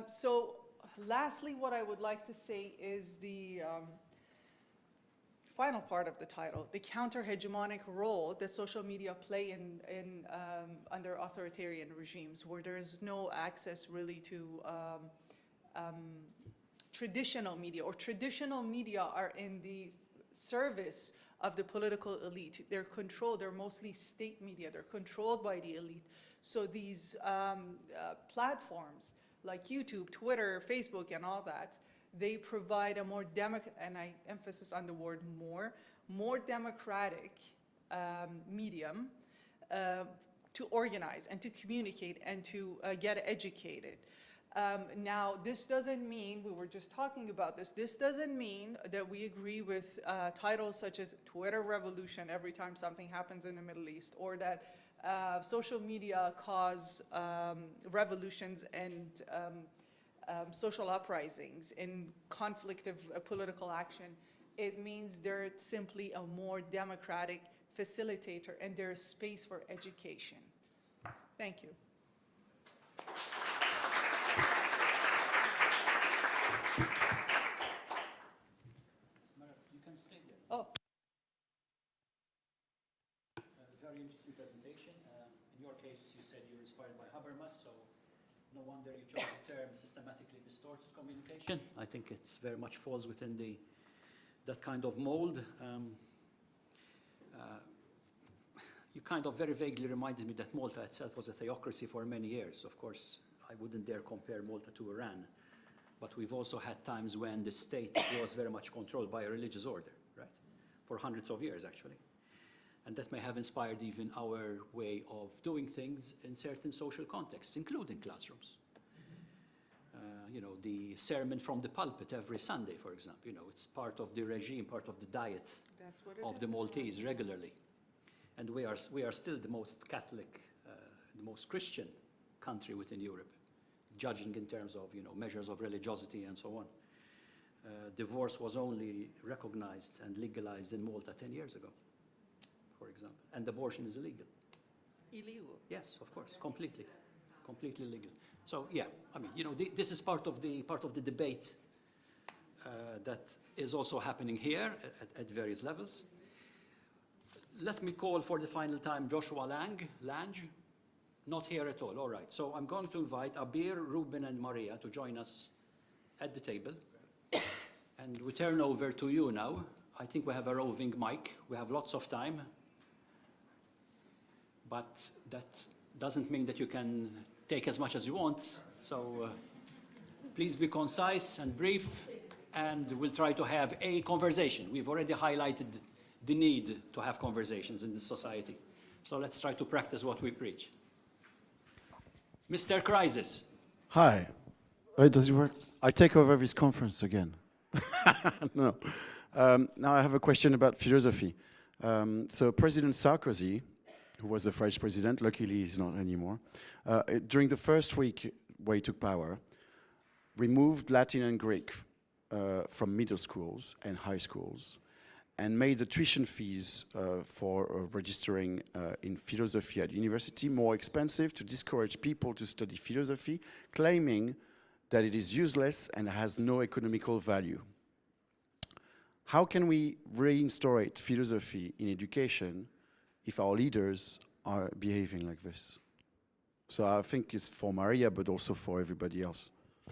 So lastly, what I would like to say is the final part of the title, the counter-hegemonic role that social media play in under authoritarian regimes, where there is no access really to traditional media, or traditional media are in the service of the political elite. They're controlled, they're mostly state media, they're controlled by the elite. So these platforms like YouTube, Twitter, Facebook, and all that, they provide a more and I emphasis on the word more democratic medium to organize and to communicate and to get educated. Now, this doesn't mean, we were just talking about this doesn't mean that we agree with titles such as Twitter revolution every time something happens in the Middle East, or that social media cause revolutions and social uprisings in conflict of political action. It means they're simply a more democratic facilitator, and there is space for education. Thank you. You can stay there. Oh. Very interesting presentation. In your case, you said you're inspired by Habermas, so no wonder you chose the term systematically distorted communication. I think it very much falls within that kind of mold. You kind of very vaguely reminded me that Malta itself was a theocracy for many years. Of course, I wouldn't dare compare Malta to Iran, but we've also had times when the state was very much controlled by a religious order, right? For hundreds of years, actually. And that may have inspired even our way of doing things in certain social contexts, including classrooms. The sermon from the pulpit every Sunday, for example, it's part of the regime, part of the diet of the Maltese regularly. And we are still the most Catholic, the most Christian country within Europe, judging in terms of measures of religiosity and so on. Divorce was only recognized and legalized in Malta 10 years ago, for example, and abortion is illegal. Illegal? Yes, of course, completely legal. So yeah, I mean, this is part of the debate that is also happening here at various levels. Let me call for the final time Joshua Lange, not here at all right. So I'm going to invite Abeer, Ruben, and Maria to join us at the table. And we turn over to you now. I think we have a roving mic. We have lots of time. But that doesn't mean that you can take as much as you want. So please be concise and brief, and we'll try to have a conversation. We've already highlighted the need to have conversations in this society. So let's try to practice what we preach. Mr. Crisis. Hi. Wait, does it work? I take over this conference again. No. Now I have a question about philosophy. So President Sarkozy, who was the French president, luckily he's not anymore, during the first week where he took power, removed Latin and Greek from middle schools and high schools, and made the tuition fees for registering in philosophy at university more expensive to discourage people to study philosophy, claiming that it is useless and has no economical value. How can we reinstaurat philosophy in education if our leaders are behaving like this? So I think it's for Maria, but also for everybody else.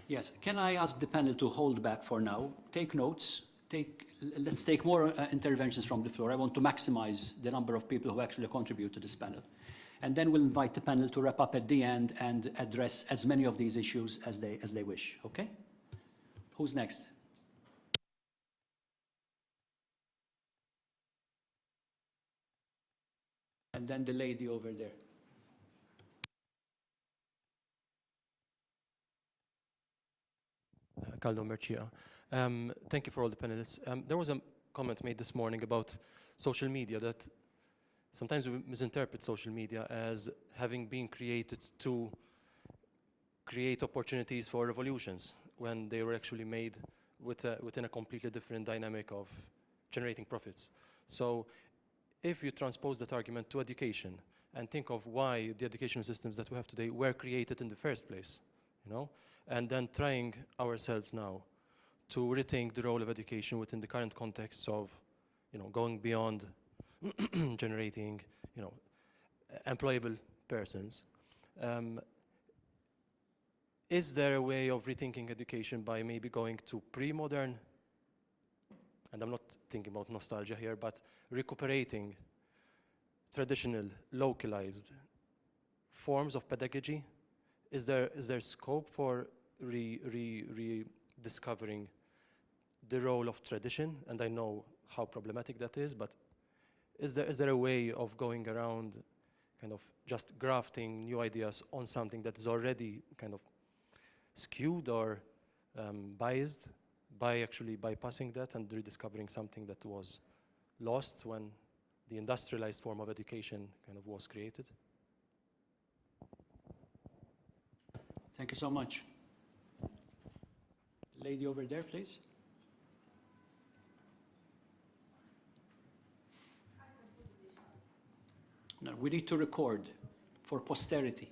Yes, can I ask the panel to hold back for now, take notes, let's take more interventions from the floor. I want to maximize the number of people who actually contribute to this panel. And then we'll invite the panel to wrap up at the end and address as many of these issues as they wish, okay? Who's next? And then the lady over there. Caldo Mercia. Thank you for all the panelists. There was a comment made this morning about social media, that sometimes we misinterpret social media as having been created to create opportunities for revolutions, when they were actually made within a completely different dynamic of generating profits. So if you transpose that argument to education and think of why the educational systems that we have today were created in the first place, you know, and then trying ourselves now to rethink the role of education within the current context of, you know, going beyond generating, you know, employable persons. Is there a way of rethinking education by maybe going to pre-modern, and I'm not thinking about nostalgia here, but recuperating traditional, localized forms of pedagogy? Is there scope for rediscovering the role of tradition? And I know how problematic that is, but is there a way of going around kind of just grafting new ideas on something that is already kind of skewed or biased, by actually bypassing that and rediscovering something that was lost when the industrialized form of education kind of was created? Thank you so much. Lady over there, please. No, we need to record for posterity.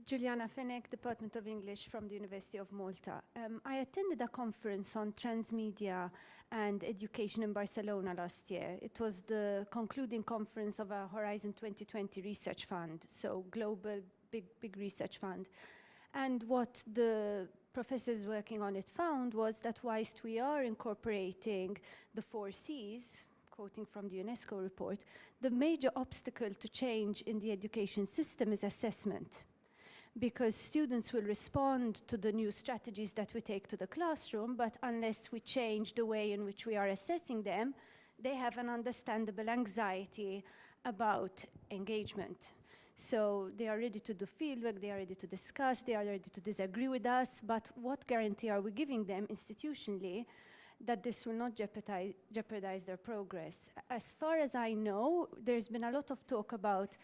Juliana Fenech, Department of English from the University of Malta. I attended a conference on transmedia and education in Barcelona last year. It was the concluding conference of a Horizon 2020 research fund, so global, big research fund. And what the professors working on it found was that whilst we are incorporating the 4 Cs, quoting from the UNESCO report, the major obstacle to change in the education system is assessment. Because students will respond to the new strategies that we take to the classroom, but unless we change the way in which we are assessing them, they have an understandable anxiety about engagement. So they are ready to do fieldwork, they are ready to discuss, they are ready to disagree with us, but what guarantee are we giving them institutionally that this will not jeopardize their progress? As far as I know, there's been a lot of talk about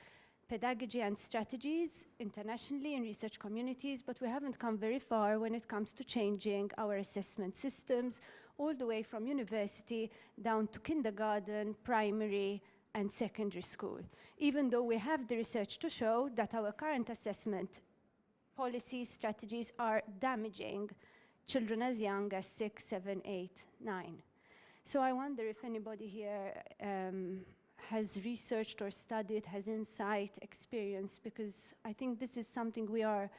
pedagogy and strategies internationally in research communities, but we haven't come very far when it comes to changing our assessment systems, all the way from university down to kindergarten, primary, and secondary school. Even though we have the research to show that our current assessment policies, strategies are damaging children as young as 6, 7, 8, 9. So I wonder if anybody here has researched or studied, has insight, experience, because I think this is something we are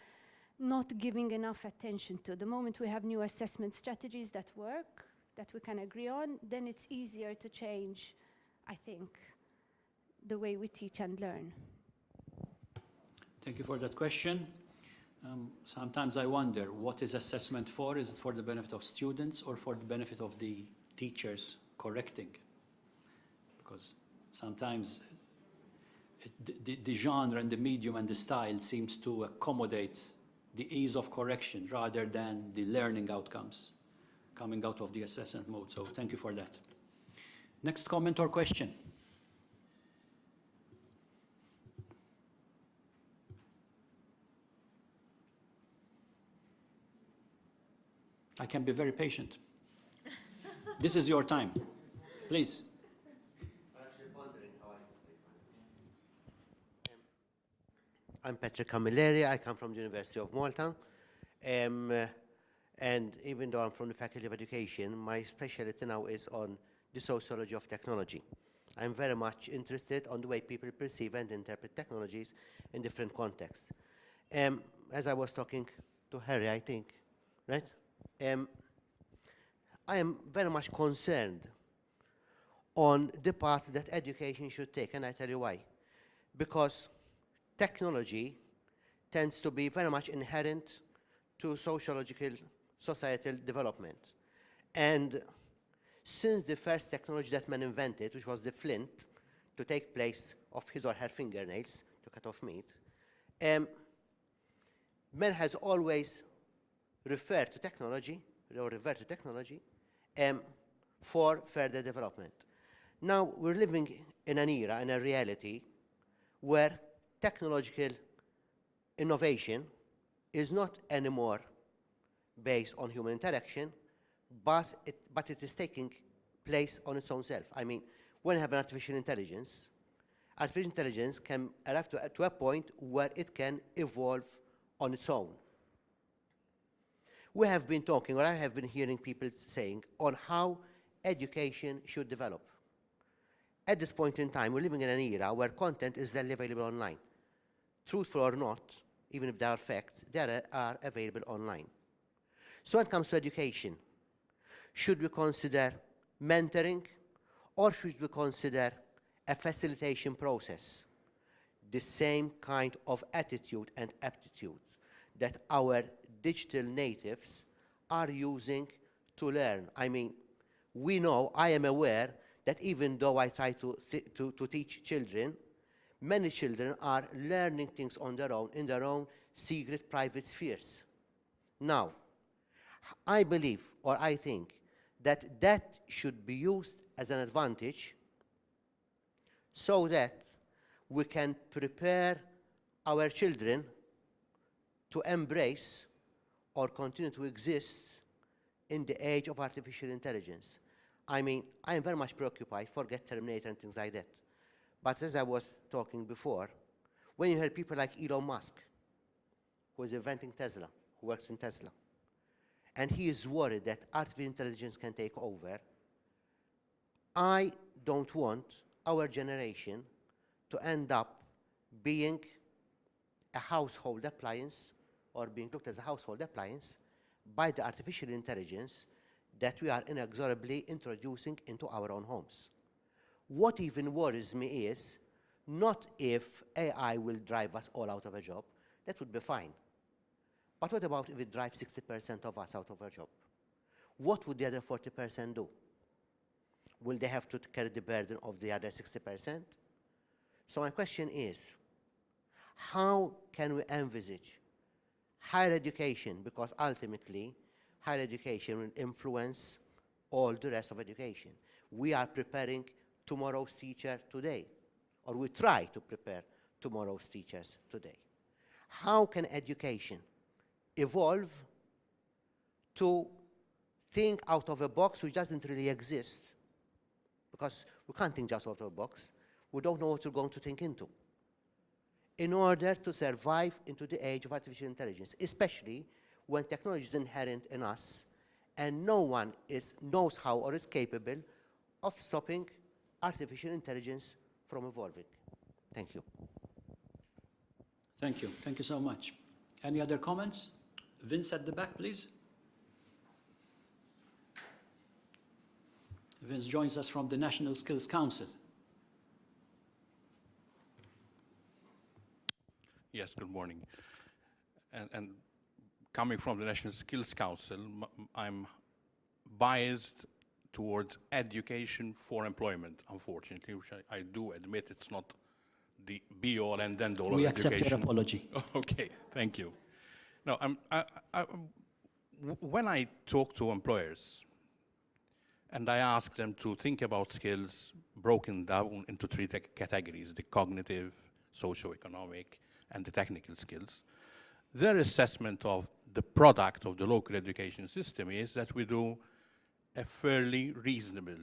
not giving enough attention to. The moment we have new assessment strategies that work, that we can agree on, then it's easier to change, I think, the way we teach and learn. Thank you for that question. Sometimes I wonder, what is assessment for? Is it for the benefit of students or for the benefit of the teachers correcting? Because sometimes the genre and the medium and the style seems to accommodate the ease of correction rather than the learning outcomes coming out of the assessment mode. So thank you for that. Next comment or question? I can be very patient. This is your time. Please. I'm Patrick Camilleri. I come from the University of Malta. And even though I'm from the Faculty of Education, my specialty now is on the sociology of technology. I'm very much interested on the way people perceive and interpret technologies in different contexts. As I was talking to Harry, I think, right? I am very much concerned on the path that education should take, and I tell you why. Because technology tends to be very much inherent to societal development. And since the first technology that man invented, which was the flint, to take place of his or her fingernails to cut off meat, man has always referred to technology, or referred to technology, for further development. Now, we're living in an era, in a reality, where technological innovation is not anymore based on human interaction, but it is taking place on its own self. I mean, when you have an artificial intelligence can arrive to a point where it can evolve on its own. We have been talking, or I have been hearing people saying, on how education should develop. At this point in time, we're living in an era where content is readily available online. Truthful or not, even if there are facts, they are available online. So when it comes to education, should we consider mentoring, or should we consider a facilitation process? The same kind of attitude and aptitude that our digital natives are using to learn. I mean, we know, I am aware, that even though I try to teach children, many children are learning things on their own, in their own secret, private spheres. Now, I believe, or I think, that that should be used as an advantage so that we can prepare our children to embrace or continue to exist in the age of artificial intelligence. I mean, I am very much preoccupied, forget Terminator and things like that. But as I was talking before, when you hear people like Elon Musk, who is inventing Tesla, who works in Tesla, and he is worried that artificial intelligence can take over, I don't want our generation to end up being a household appliance, or being looked as a household appliance by the artificial intelligence that we are inexorably introducing into our own homes. What even worries me is not if AI will drive us all out of a job. That would be fine. But what about if it drives 60% of us out of a job? What would the other 40% do? Will they have to carry the burden of the other 60%? So my question is, how can we envisage higher education? Because ultimately, higher education will influence all the rest of education. We are preparing tomorrow's teacher today, or we try to prepare tomorrow's teachers today. How can education evolve to think out of a box which doesn't really exist? Because we can't think just out of a box. We don't know what we're going to think into, in order to survive into the age of artificial intelligence, especially when technology is inherent in us and no one knows how or is capable of stopping artificial intelligence from evolving. Thank you. Thank you. Thank you so much. Any other comments? Vince at the back, please. Vince joins us from the National Skills Council. Yes, good morning. And coming from the National Skills Council, I'm biased towards education for employment, unfortunately, which I do admit it's not the be-all and end-all of education. We accept your apology. Okay, thank you. Now, when I talk to employers and I ask them to think about skills broken down into three categories, the cognitive, socio-economic, and the technical skills, their assessment of the product of the local education system is that we do a fairly reasonable,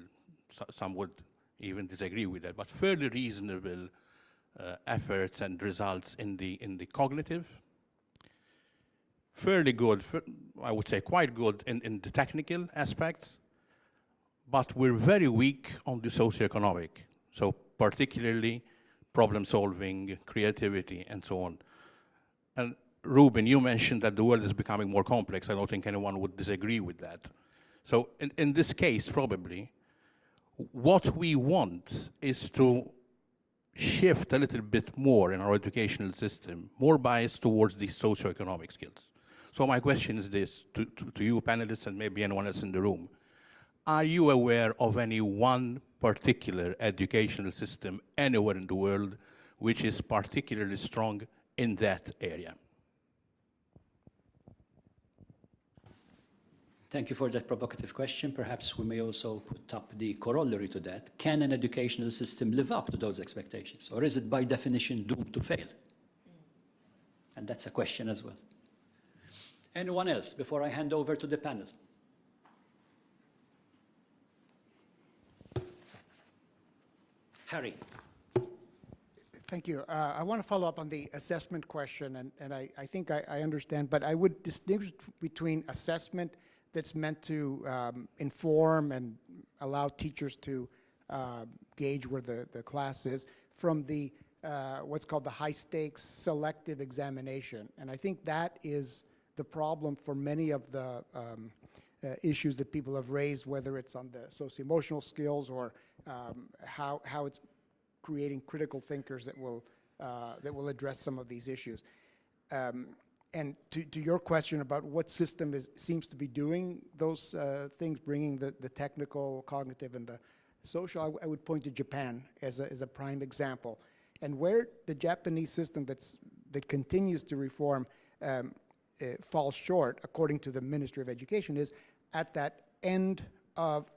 some would even disagree with that, but fairly reasonable efforts and results in the cognitive, fairly good, I would say quite good in the technical aspects, but we're very weak on the socioeconomic, so particularly problem solving, creativity, and so on. And Ruben, you mentioned that the world is becoming more complex. I don't think anyone would disagree with that. So in this case, probably, what we want is to shift a little bit more in our educational system, more biased towards these socioeconomic skills. So my question is this, to you panelists and maybe anyone else in the room. Are you aware of any one particular educational system anywhere in the world which is particularly strong in that area? Thank you for that provocative question. Perhaps we may also put up the corollary to that. Can an educational system live up to those expectations? Or is it by definition doomed to fail? And that's a question as well. Anyone else before I hand over to the panel? Harry. Thank you. I want to follow up on the assessment question, and I think I understand, but I would distinguish between assessment that's meant to inform and allow teachers to gauge where the class is from the what's called the high-stakes selective examination. And I think that is the problem for many of the issues that people have raised, whether it's on the socio-emotional skills or how it's creating critical thinkers that will address some of these issues. And to your question about what system seems to be doing those things, bringing the technical, cognitive, and the social, I would point to Japan as a prime example. And where the Japanese system that continues to reform falls short, according to the Ministry of Education, is at that end of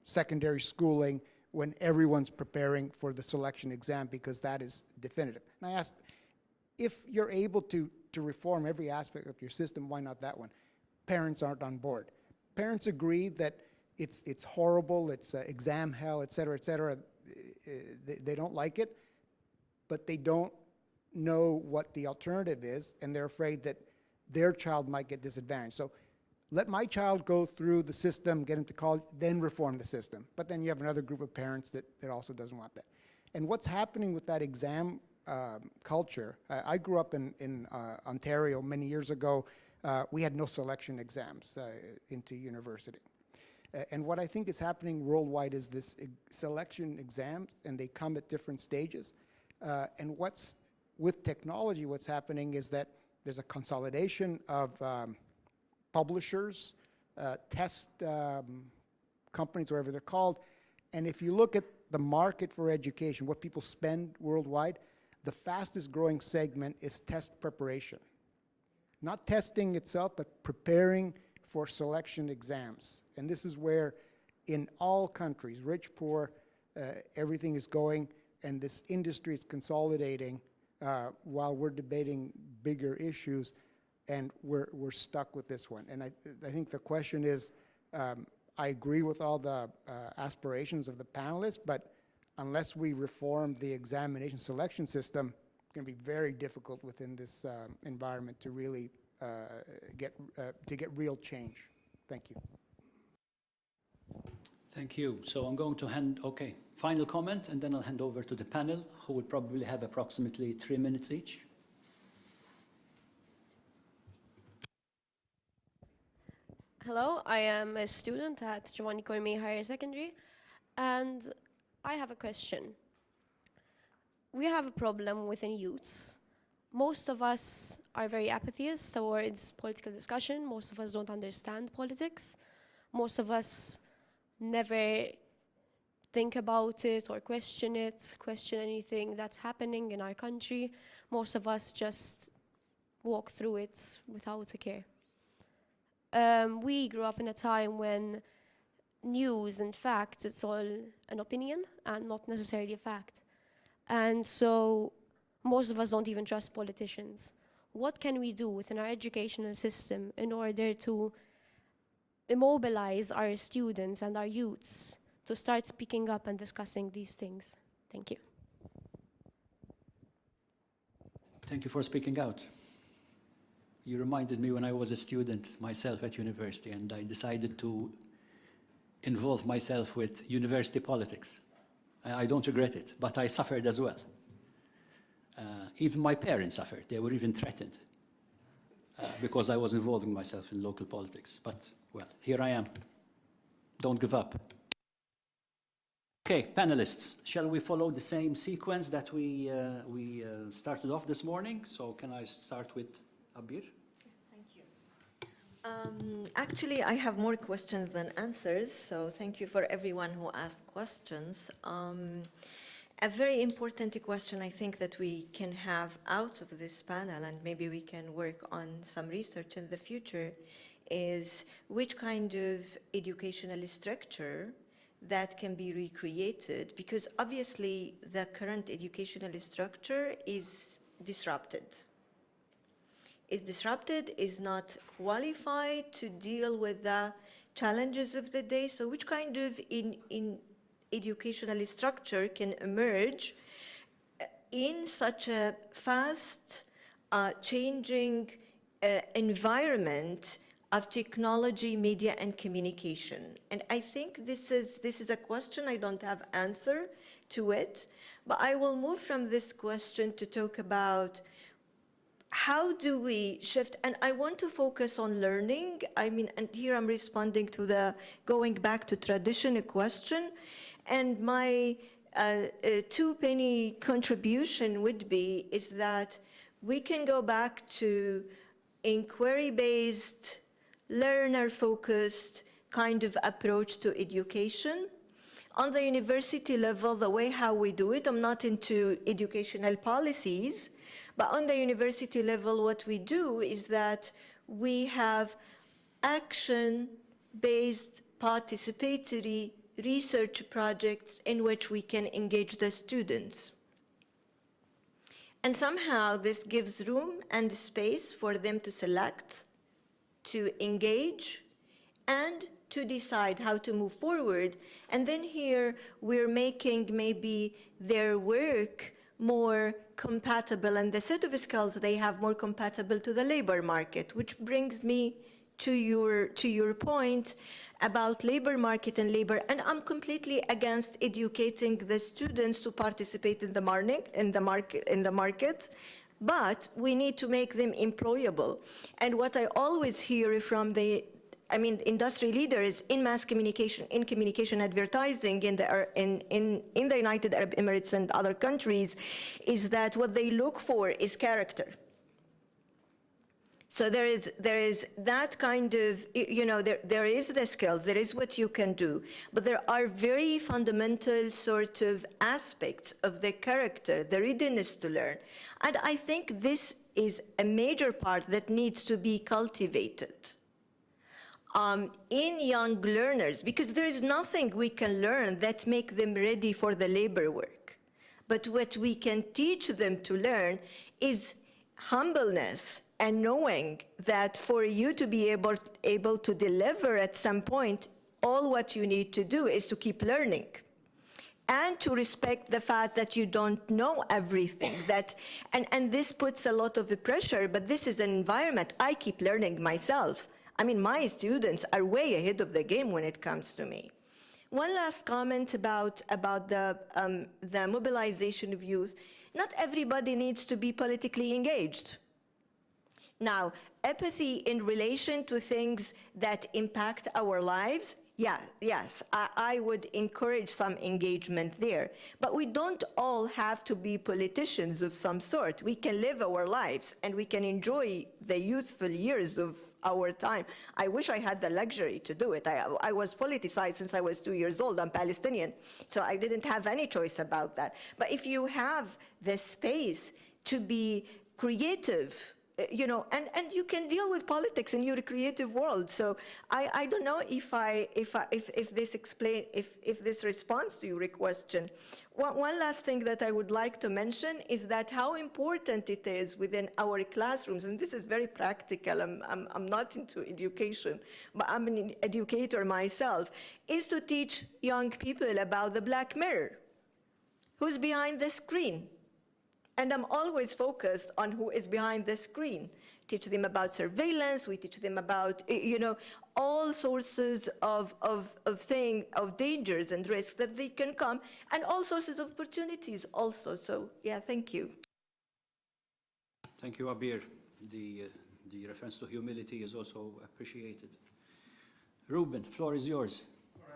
secondary schooling when everyone's preparing for the selection exam, because that is definitive. And I asked, if you're able to reform every aspect of your system, why not that one? Parents aren't on board. Parents agree that it's horrible, it's exam hell, et cetera, et cetera. They don't like it, but they don't know what the alternative is, and they're afraid that their child might get disadvantaged. So let my child go through the system, get into college, then reform the system. But then you have another group of parents that also doesn't want that. And what's happening with that exam culture, I grew up in Ontario many years ago. We had no selection exams into university. And what I think is happening worldwide is this selection exams, and they come at different stages. And with technology, what's happening is that there's a consolidation of publishers, test companies, whatever they're called. And if you look at the market for education, what people spend worldwide, the fastest growing segment is test preparation. Not testing itself, but preparing for selection exams. And this is where in all countries, rich, poor, everything is going, and this industry is consolidating while we're debating bigger issues, and we're stuck with this one. And I think the question is, I agree with all the aspirations of the panelists, but unless we reform the examination selection system, it's going to be very difficult within this environment to really get real change. Thank you. Thank you. So I'm going to final comment, and then I'll hand over to the panel, who will probably have approximately 3 minutes each. Hello, I am a student at Giovanni Karimi Higher Secondary, and I have a question. We have a problem within youths. Most of us are very apatheist towards political discussion. Most of us don't understand politics. Most of us never think about it or question anything that's happening in our country. Most of us just walk through it without a care. We grew up in a time when news and facts, it's all an opinion and not necessarily a fact. And so most of us don't even trust politicians. What can we do within our educational system in order to immobilize our students and our youths to start speaking up and discussing these things? Thank you. Thank you for speaking out. You reminded me when I was a student myself at university, and I decided to involve myself with university politics. I don't regret it, but I suffered as well. Even my parents suffered. They were even threatened because I was involving myself in local politics. But, well, here I am. Don't give up. Okay, panelists, shall we follow the same sequence that we started off this morning? So can I start with Abeer? Thank you. Actually, I have more questions than answers, so thank you for everyone who asked questions. A very important question I think that we can have out of this panel, and maybe we can work on some research in the future, is which kind of educational structure that can be recreated, because obviously the current educational structure is disrupted. Is not qualified to deal with the challenges of the day. So which kind of educational structure can emerge in such a fast changing environment of technology, media, and communication? And I think this is a question I don't have answer to it, but I will move from this question to talk about how do we shift, and I want to focus on learning. I mean, and here I'm responding to the going back to tradition question, and my two-penny contribution would be is that we can go back to inquiry-based, learner-focused kind of approach to education. On the university level, the way how we do it, I'm not into educational policies, but on the university level, what we do is that we have action-based participatory research projects in which we can engage the students. And somehow this gives room and space for them to select, to engage, and to decide how to move forward. And then here we're making maybe their work more compatible, and the set of skills they have more compatible to the labor market, which brings me to your point about labor market and labor. And I'm completely against educating the students to participate in the market, but we need to make them employable. And what I always hear from industry leaders in mass communication, in communication advertising in the United Arab Emirates and other countries, is that what they look for is character. So there is that kind of, there is the skills, there is what you can do, but there are very fundamental sort of aspects of the character, the readiness to learn. And I think this is a major part that needs to be cultivated in young learners, because there is nothing we can learn that make them ready for the labor work. But what we can teach them to learn is humbleness, and knowing that for you to be able to deliver at some point, all what you need to do is to keep learning and to respect the fact that you don't know everything. And this puts a lot of the pressure, but this is an environment. I keep learning myself. I mean, my students are way ahead of the game when it comes to me. One last comment about the mobilization of youth. Not everybody needs to be politically engaged. Now, apathy in relation to things that impact our lives, yes, I would encourage some engagement there. But we don't all have to be politicians of some sort. We can live our lives and we can enjoy the youthful years of our time. I wish I had the luxury to do it. I was politicized since I was 2 years old. I'm Palestinian, so I didn't have any choice about that. But if you have the space to be creative, and you can deal with politics in your creative world. So I don't know if this responds to your question. One last thing that I would like to mention is that how important it is within our classrooms, and this is very practical. I'm not into education, but I'm an educator myself, is to teach young people about the black mirror. Who's behind the screen? And I'm always focused on who is behind the screen. Teach them about surveillance. We teach them about, all sources of dangers and risks that they can come, and all sources of opportunities also. So, yeah, thank you. Thank you, Abeer. The reference to humility is also appreciated. Ruben, floor is yours. All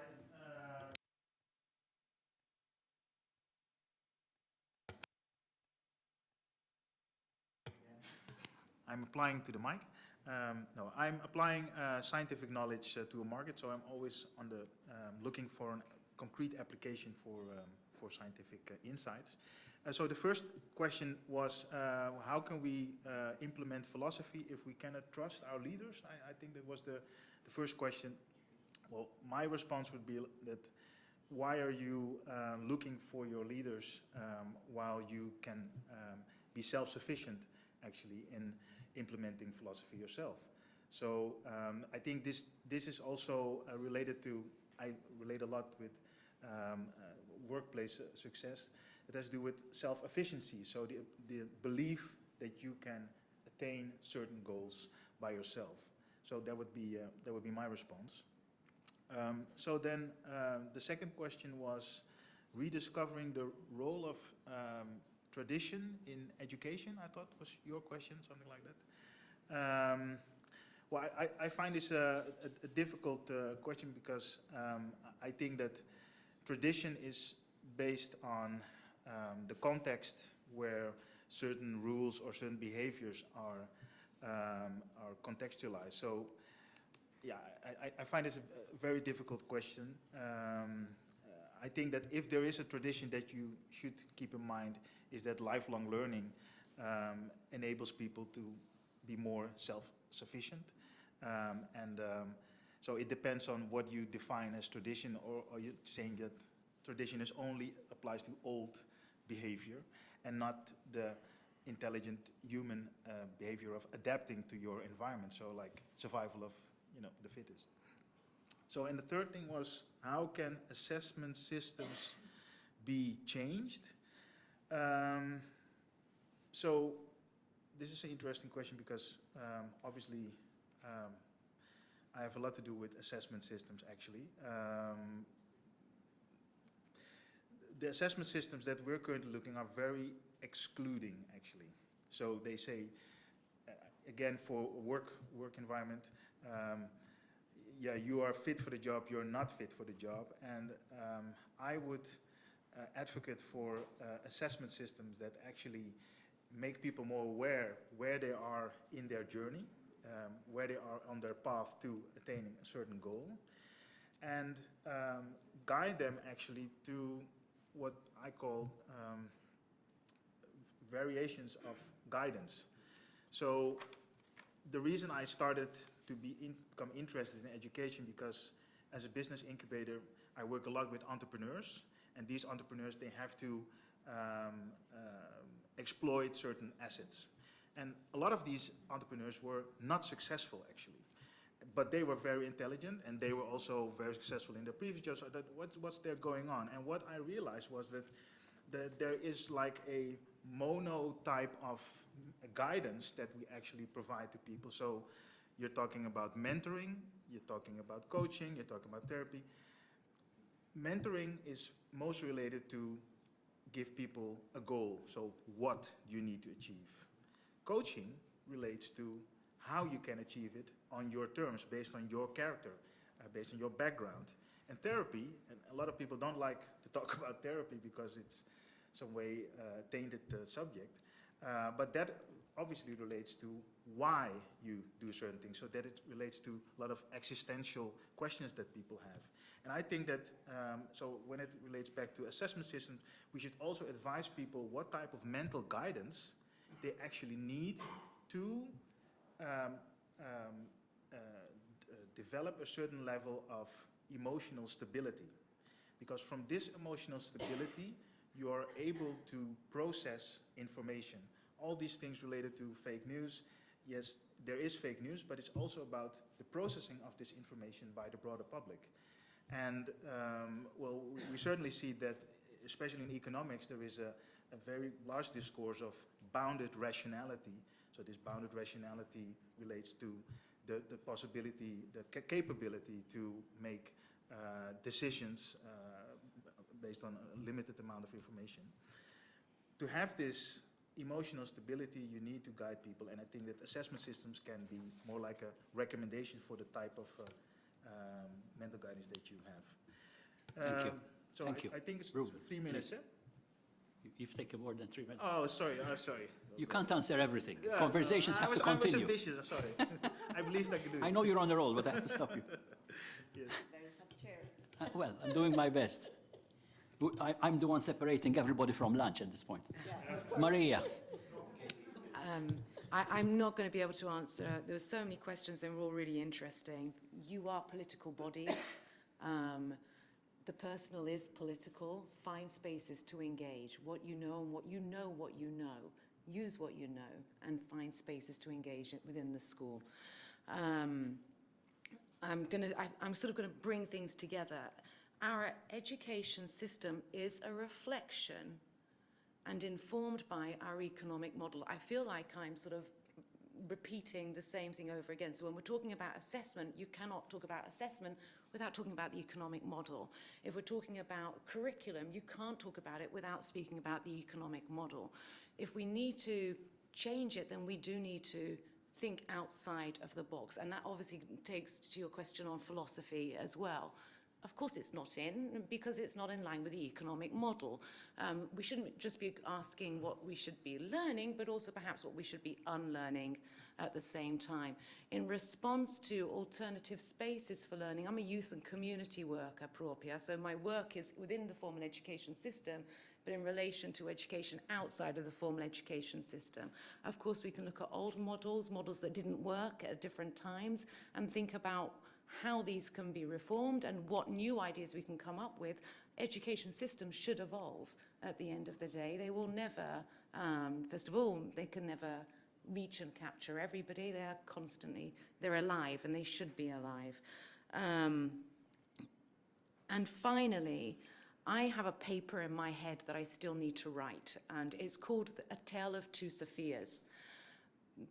I'm applying to the mic. No, I'm applying scientific knowledge to a market, so I'm always on the looking for a concrete application for scientific insights. So the first question was, how can we implement philosophy if we cannot trust our leaders? I think that was the first question. Well, my response would be that why are you looking for your leaders while you can be self-sufficient actually in implementing philosophy yourself? So I think this is also related to, I relate a lot with workplace success. It has to do with self-efficiency, so the belief that you can attain certain goals by yourself. So that would be my response. So then the second question was rediscovering the role of tradition in education, I thought was your question, something like that. Well, I find this a difficult question because I think that tradition is based on the context where certain rules or certain behaviors are contextualized. So, yeah, I find this a very difficult question. I think that if there is a tradition that you should keep in mind is that lifelong learning enables people to be more self-sufficient. So it depends on what you define as tradition, or are you saying that tradition is only applies to old behavior and not the intelligent human behavior of adapting to your environment, so like survival of the fittest. So, and the third thing was, how can assessment systems be changed? So this is an interesting question because obviously I have a lot to do with assessment systems actually. The assessment systems that we're currently looking are very excluding actually. So they say, again, for work environment, yeah, you are fit for the job, you're not fit for the job. And I would advocate for assessment systems that actually make people more aware where they are in their journey, where they are on their path to attaining a certain goal, and guide them actually to what I call variations of guidance. So the reason I started to become interested in education, because as a business incubator, I work a lot with entrepreneurs, and these entrepreneurs, they have to exploit certain assets. And a lot of these entrepreneurs were not successful actually, but they were very intelligent and they were also very successful in their previous jobs. So that what's there going on? And what I realized was that there is like a mono type of guidance that we actually provide to people. So you're talking about mentoring, you're talking about coaching, you're talking about therapy. Mentoring is most related to give people a goal. So what you need to achieve. Coaching relates to how you can achieve it on your terms, based on your character, based on your background. And therapy, and a lot of people don't like to talk about therapy because it's some way tainted subject, but that obviously relates to why you do certain things, so that it relates to a lot of existential questions that people have. And I think that, so when it relates back to assessment systems, we should also advise people what type of mental guidance they actually need to develop a certain level of emotional stability. Because from this emotional stability, you are able to process information. All these things related to fake news, yes, there is fake news, but it's also about the processing of this information by the broader public. And well, we certainly see that, especially in economics, there is a very large discourse of bounded rationality. So this bounded rationality relates to the possibility, the capability to make decisions based on a limited amount of information. To have this emotional stability, you need to guide people, and I think that assessment systems can be more like a recommendation for the type of mental guidance that you have. Thank you. So Thank you. I think it's Ruben, 3 minutes, please. You've taken more than 3 minutes. Oh, sorry, sorry. You can't answer everything. Yeah, Conversations have to I was continue. ambitious, I'm sorry. I believed I could do it. I know you're on a roll, but I have to stop you. Yes. Well, I'm doing my best. I'm the one separating everybody from lunch at this point. Maria. I'm not going to be able to answer. There were so many questions, and they were all really interesting. You are political bodies. The personal is political. Find spaces to engage. What you know and what you know what you know. Use what you know and find spaces to engage within the school. I'm sort of going to bring things together. Our education system is a reflection and informed by our economic model. I feel like I'm sort of repeating the same thing over again. So when we're talking about assessment, you cannot talk about assessment without talking about the economic model. If we're talking about curriculum, you can't talk about it without speaking about the economic model. If we need to change it, then we do need to think outside of the box. And that obviously takes to your question on philosophy as well. Of course it's not in, because it's not in line with the economic model. We shouldn't just be asking what we should be learning, but also perhaps what we should be unlearning at the same time. In response to alternative spaces for learning, I'm a youth and community worker propria, so my work is within the formal education system, but in relation to education outside of the formal education system. Of course, we can look at old models, models that didn't work at different times, and think about how these can be reformed and what new ideas we can come up with. Education systems should evolve at the end of the day. They will never, first of all, they can never reach and capture everybody. They're constantly, they're alive, and they should be alive. And finally, I have a paper in my head that I still need to write, and it's called A Tale of Two Sophias.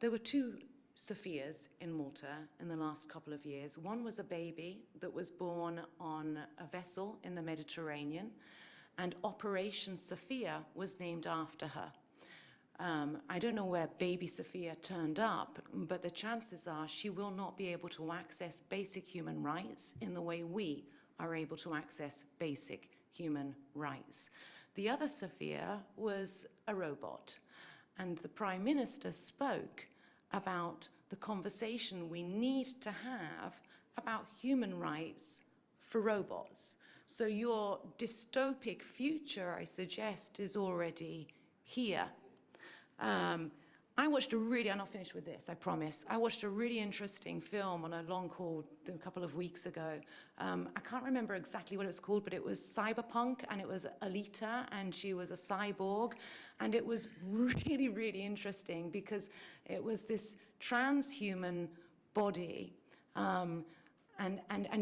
There were two Sophias in Malta in the last couple of years. One was a baby that was born on a vessel in the Mediterranean, and Operation Sophia was named after her. I don't know where baby Sophia turned up, but the chances are she will not be able to access basic human rights in the way we are able to access basic human rights. The other Sophia was a robot, and the Prime Minister spoke about the conversation we need to have about human rights for robots. So your dystopic future, I suggest, is already here. I watched I'm not finished with this, I promise. I watched a really interesting film on a long haul a couple of weeks ago. I can't remember exactly what it was called, but it was cyberpunk, and it was Alita, and she was a cyborg. And it was really, really interesting because it was this transhuman body, and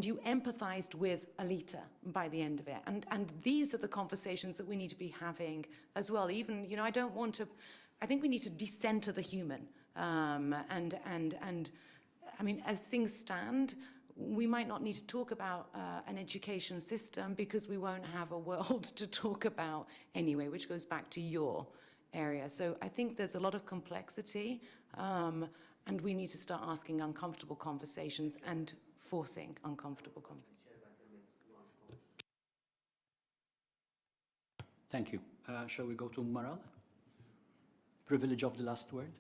you empathized with Alita by the end of it. And these are the conversations that we need to be having as well. Even, I think we need to decenter the human. And I mean, as things stand, we might not need to talk about an education system because we won't have a world to talk about anyway, which goes back to your area. So I think there's a lot of complexity, and we need to start asking uncomfortable conversations and forcing uncomfortable conversations. Thank you. Shall we go to Maral? Privilege of the last word.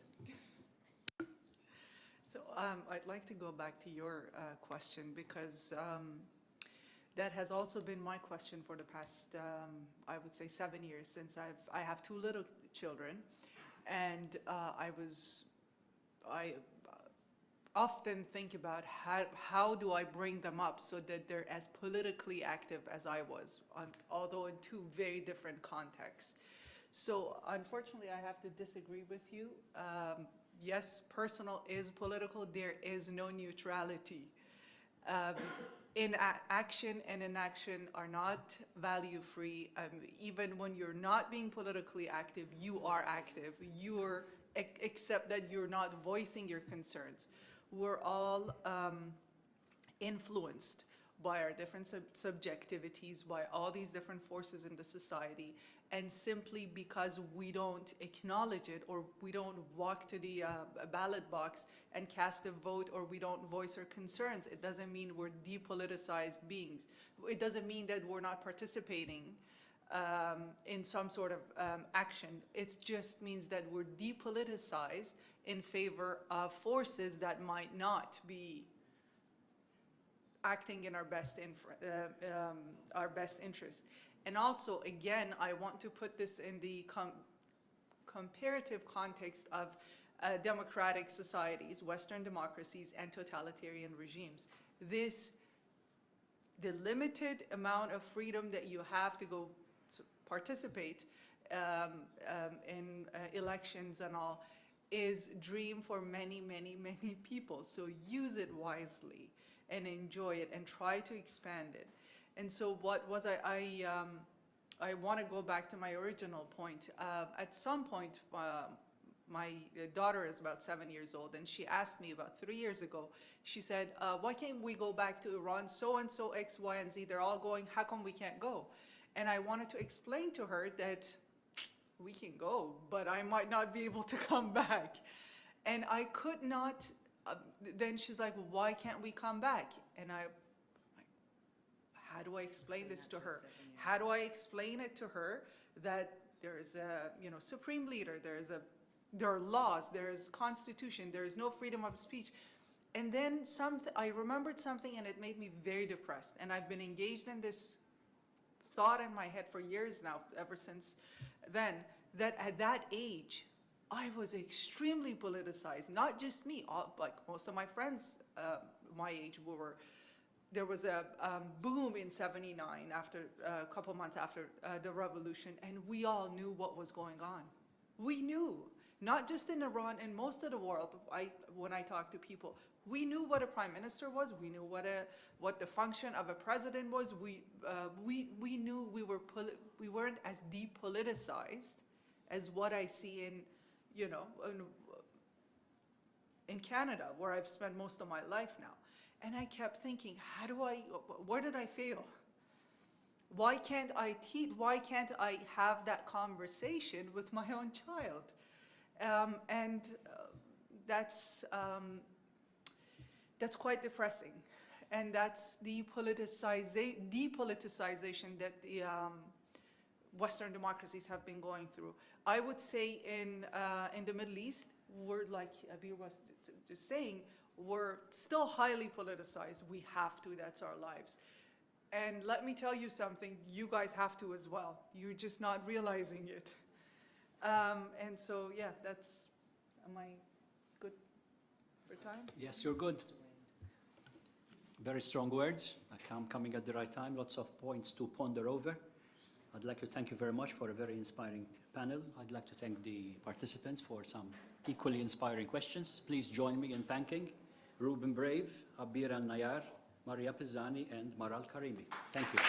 So I'd like to go back to your question because that has also been my question for the past, I would say, 7 years since I have two little children, and I often think about how do I bring them up so that they're as politically active as I was, although in two very different contexts. So unfortunately, I have to disagree with you. Yes, personal is political. There is no neutrality. Action and inaction are not value-free. Even when you're not being politically active, you are active. Except that you're not voicing your concerns. We're all influenced by our different subjectivities, by all these different forces in the society. And simply because we don't acknowledge it, or we don't walk to the ballot box and cast a vote, or we don't voice our concerns, it doesn't mean we're depoliticized beings. It doesn't mean that we're not participating in some sort of action. It just means that we're depoliticized in favor of forces that might not be acting in our best interest. And also, again, I want to put this in the comparative context of democratic societies, Western democracies, and totalitarian regimes. The limited amount of freedom that you have to go to participate in elections and all is dream for many, many, many people. So use it wisely and enjoy it and try to expand it. And so what was I want to go back to my original point. At some point, my daughter is about 7 years old, and she asked me about 3 years ago, she said, why can't we go back to Iran? So-and-so, X, Y, and Z, they're all going, how come we can't go? And I wanted to explain to her that we can go, but I might not be able to come back. And I could not, then she's like, well, why can't we come back? And how do I explain this to her? How do I explain it to her that there is a supreme leader, there are laws, there is constitution, there is no freedom of speech? And then I remembered something, and it made me very depressed. And I've been engaged in this thought in my head for years now, ever since then, that at that age, I was extremely politicized. Not just me, like most of my friends my age were. There was a boom in '79, after a couple months after the revolution, and we all knew what was going on. We knew, not just in Iran, in most of the world. When I talk to people, we knew what a prime minister was. We knew what the function of a president was. We knew we weren't as depoliticized as what I see in Canada, where I've spent most of my life now. And I kept thinking, where did I fail? Why can't I teach? Why can't I have that conversation with my own child? That's quite depressing. And that's the depoliticization that the Western democracies have been going through. I would say in the Middle East, we're, like Abeer was just saying, we're still highly politicized. We have to, that's our lives. And let me tell you something, you guys have to as well. You're just not realizing it. And so, yeah, am I good for time? Yes, you're good. Very strong words. I'm coming at the right time. Lots of points to ponder over. I'd like to thank you very much for a very inspiring panel. I'd like to thank the participants for some equally inspiring questions. Please join me in thanking Ruben Brave, Abeer AlNajjar, Maria Pisani, and Maral Karimi. Thank you.